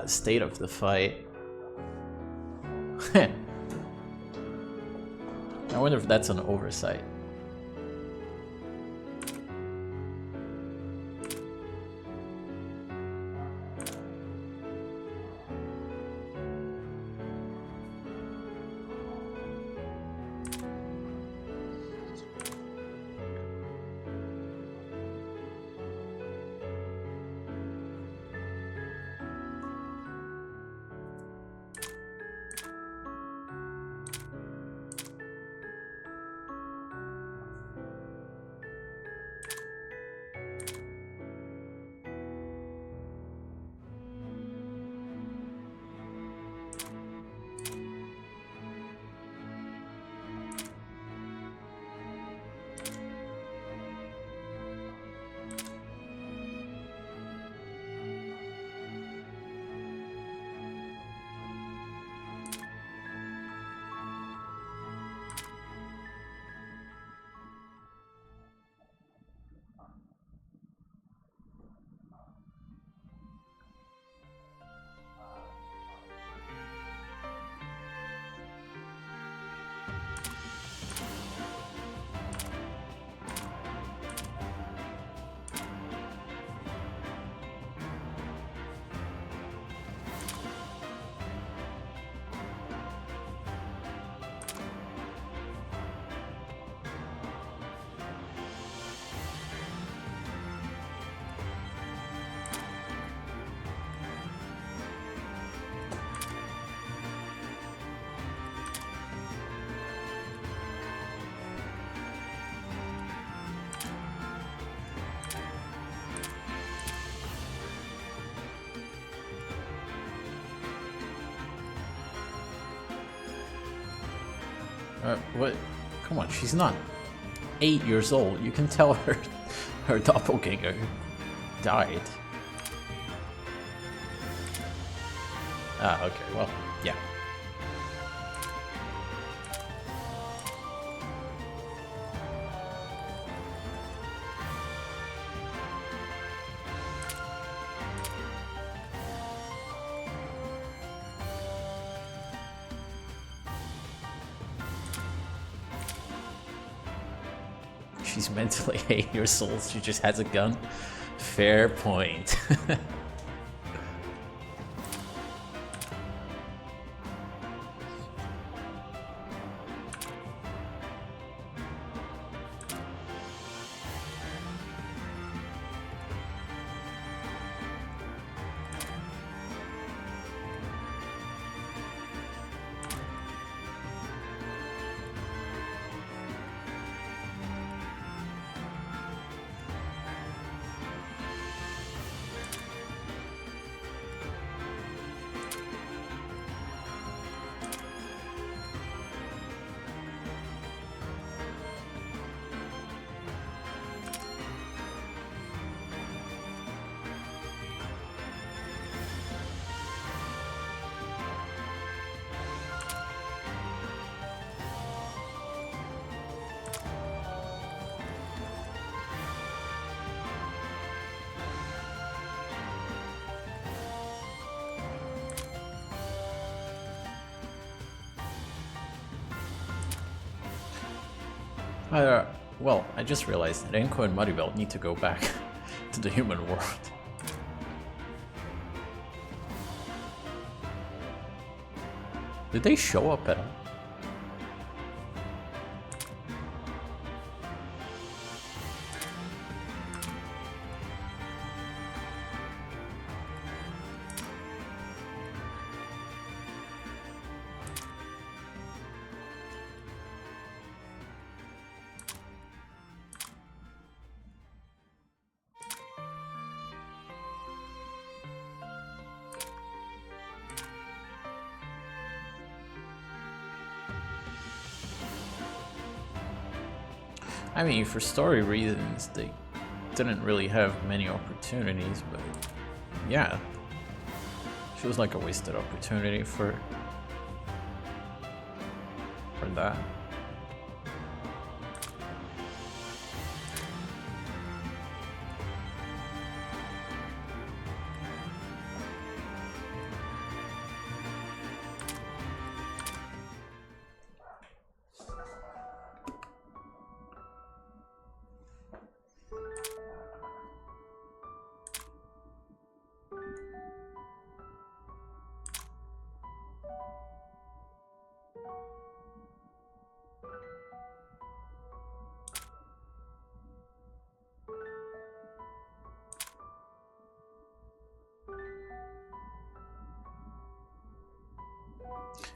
state of the fight. I wonder if that's an oversight. What? Come on, she's not 8 years old. You can tell her doppelganger died. Ah, okay, well, yeah. She's mentally 8 years old, she just has a gun. Fair point. Well, I just realized that Enko and Muddy need to go back to the human world. Did they show up at all? I mean, for story reasons, they didn't really have many opportunities, but yeah. She was like a wasted opportunity for that.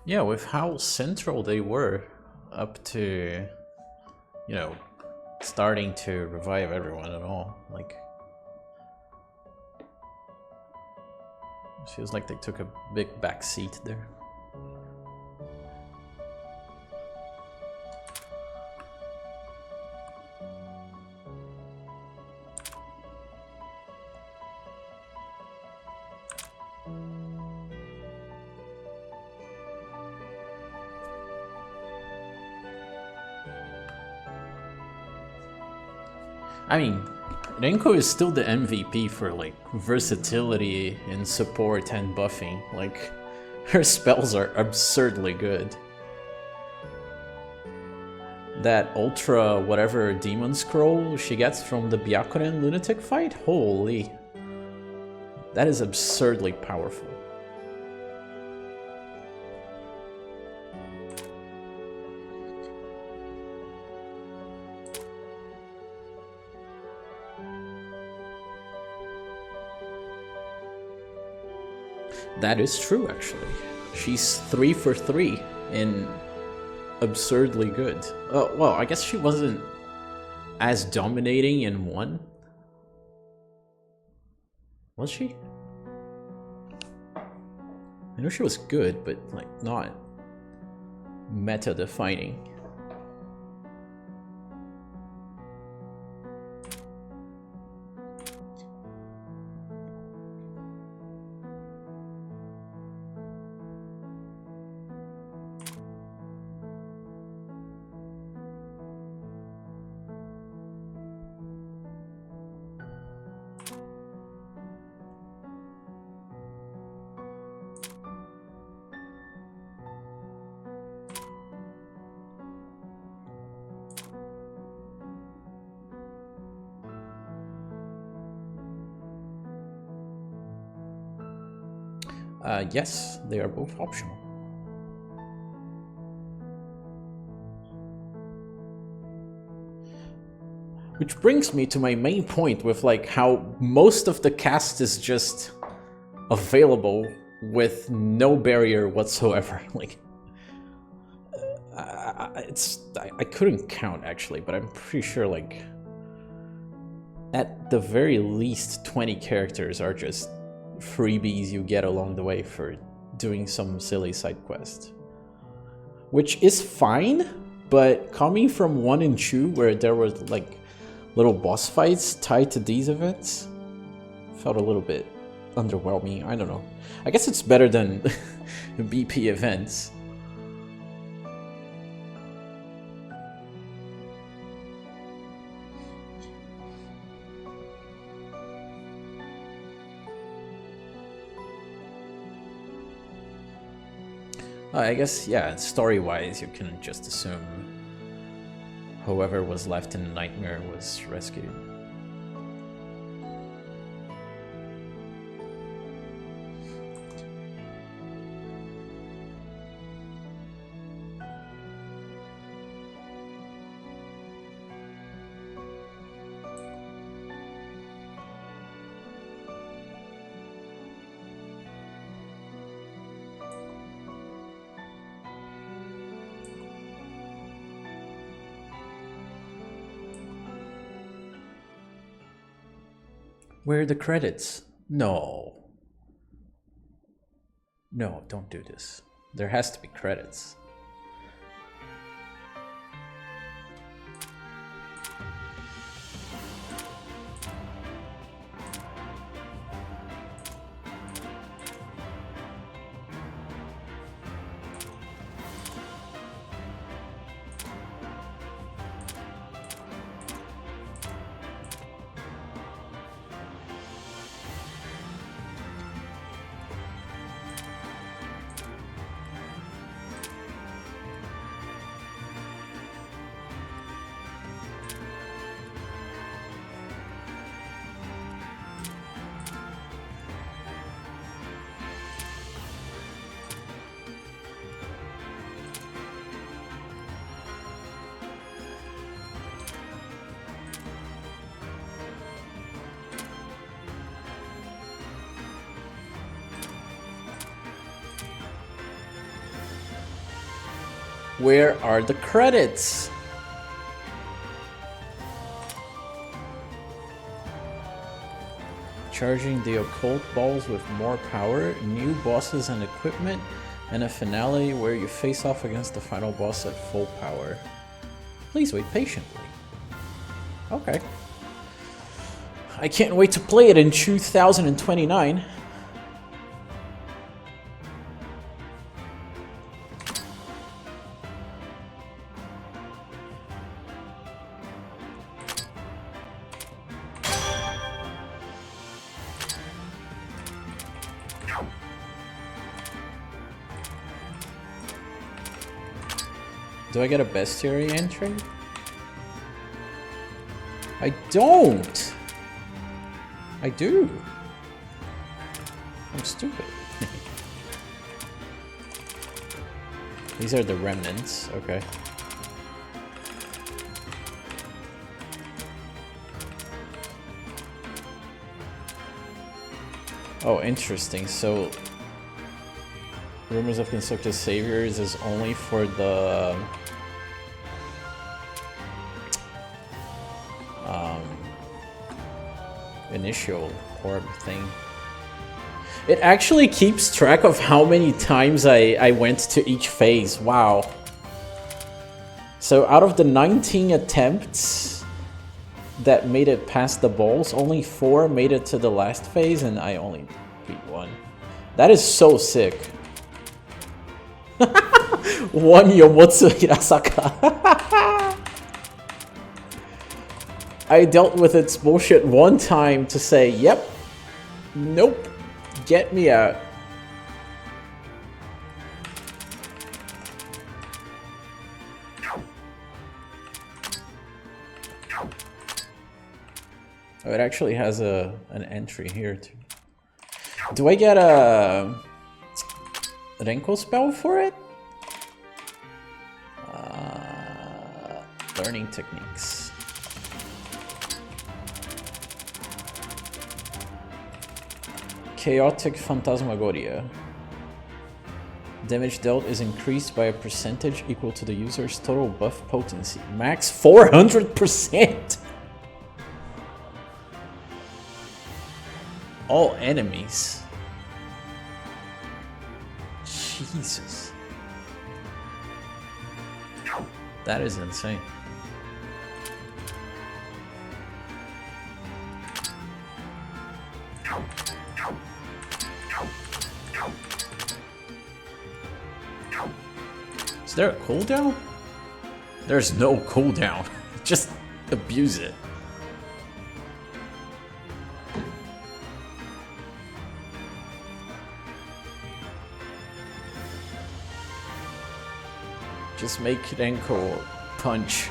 Yeah, with how central they were up to, you know, starting to revive everyone and all, like, it feels like they took a big back seat there. I mean, Renko is still the MVP for, like, versatility in support and buffing. Like, her spells are absurdly good. That ultra whatever demon scroll she gets from the Byakuren Lunatic fight? Holy. That is absurdly powerful. That is true, actually. She's 3 for 3 in absurdly good. Well, I guess she wasn't as dominating in 1. Was she? I know she was good, but, like, not meta-defining. Yes, they are both optional. Which brings me to my main point with like how most of the cast is just available with no barrier whatsoever. Like, I couldn't count actually, but I'm pretty sure like at the very least 20 characters are just freebies you get along the way for doing some silly side quest. Which is fine, but coming from 1 and 2 where there was like little boss fights tied to these events felt a little bit underwhelming. I don't know. I guess it's better than BP events. I guess, yeah, story-wise, you can just assume whoever was left in the nightmare was rescued. Where are the credits? No. No, don't do this. There has to be credits. Where are the credits? Charging the occult balls with more power, new bosses and equipment, and a finale where you face off against the final boss at full power. Please wait patiently. Okay. I can't wait to play it in 2029. Do I get a bestiary entry? I don't! I do! I'm stupid. These are the remnants, okay. Oh, interesting. So, Rumors of Constructed Saviors is only for the initial orb thing. It actually keeps track of how many times I went to each phase. Wow. So out of the 19 attempts that made it past the balls, only 4 made it to the last phase, and I only beat 1. That is so sick. 1 Yomotsu Hirasaka. I dealt with its bullshit one time to say, yep, nope, get me out. Oh, it actually has an entry here too. Do I get a Renko spell for it? Learning techniques. Chaotic Phantasmagoria. Damage dealt is increased by a percentage equal to the user's total buff potency. Max 400%! All enemies. Jesus. That is insane. Is there a cooldown? There's no cooldown. Just abuse it. Just make Renko punch.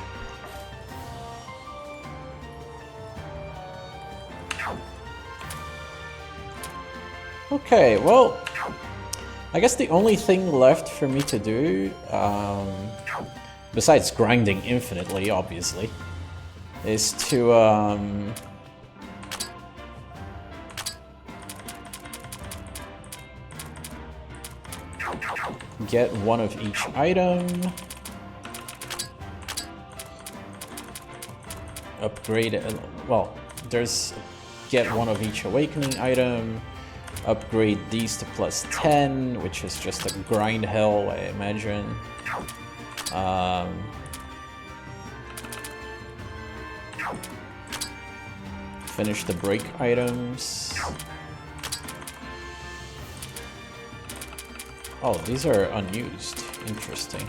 Okay, well, I guess the only thing left for me to do, besides grinding infinitely, obviously, is to get one of each item, upgrade, well, there's get one of each awakening item, upgrade these to plus 10, which is just a grind hell, I imagine. Finish the break items. Oh, these are unused. Interesting.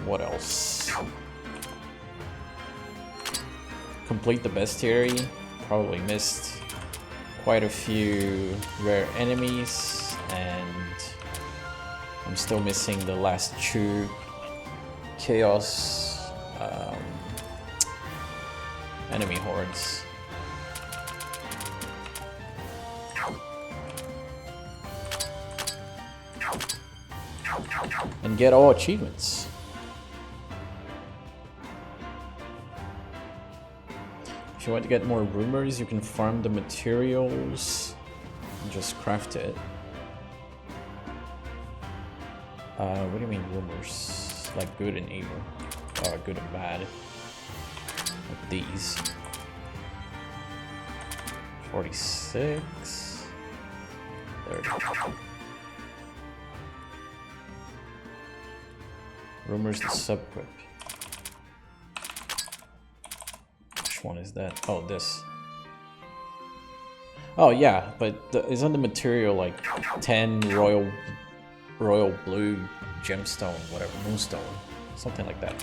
What else? Complete the bestiary. Probably missed quite a few rare enemies, and I'm still missing the last two chaos enemy hordes. And get all achievements. If you want to get more rumors, you can farm the materials and just craft it. What do you mean rumors? Like good and evil? Good and bad. Like these. 46. 30. Rumors the subquip. Which one is that? Oh, this. Oh yeah, but isn't the material like 10 royal blue gemstone, whatever, moonstone, something like that,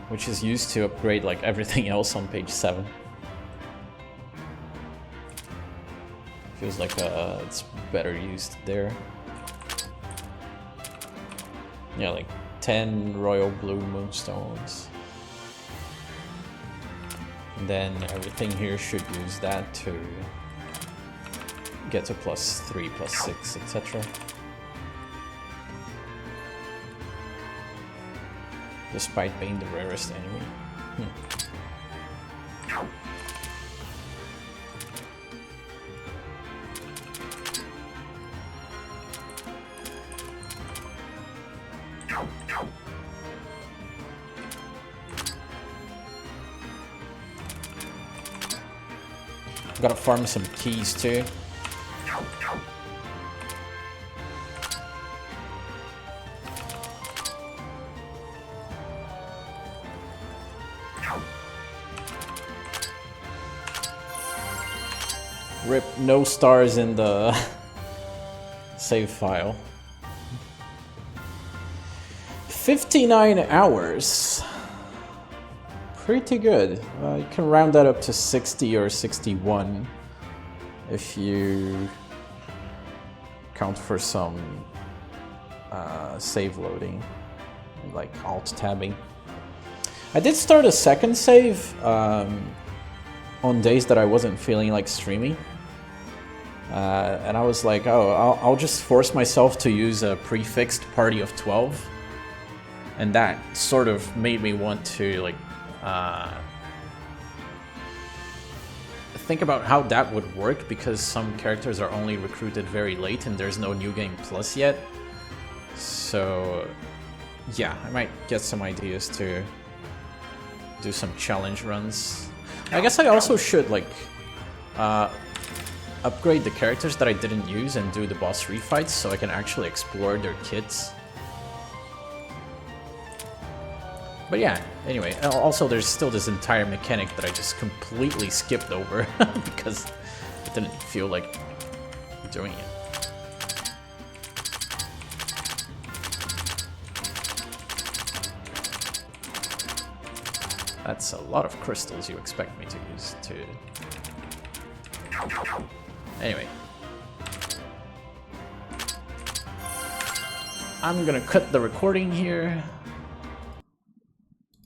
which is used to upgrade like everything else on page 7. Feels like it's better used there. Yeah, like 10 royal blue moonstones. And then everything here should use that to get to plus 3, plus 6, etc. Despite being the rarest enemy. Gotta farm some keys too. Rip, no stars in the save file. 59 hours. Pretty good. You can round that up to 60 or 61 if you count for some save loading, like alt tabbing. I did start a second save on days that I wasn't feeling like streaming. And I was like, oh, I'll just force myself to use a prefixed party of 12. And that sort of made me want to, like, think about how that would work, because some characters are only recruited very late and there's no New Game Plus yet. So, yeah, I might get some ideas to do some challenge runs. I guess I also should, like, upgrade the characters that I didn't use and do the boss refights so I can actually explore their kits. But yeah, anyway, also there's still this entire mechanic that I just completely skipped over because I didn't feel like doing it. That's a lot of crystals you expect me to use to... Anyway. I'm gonna cut the recording here.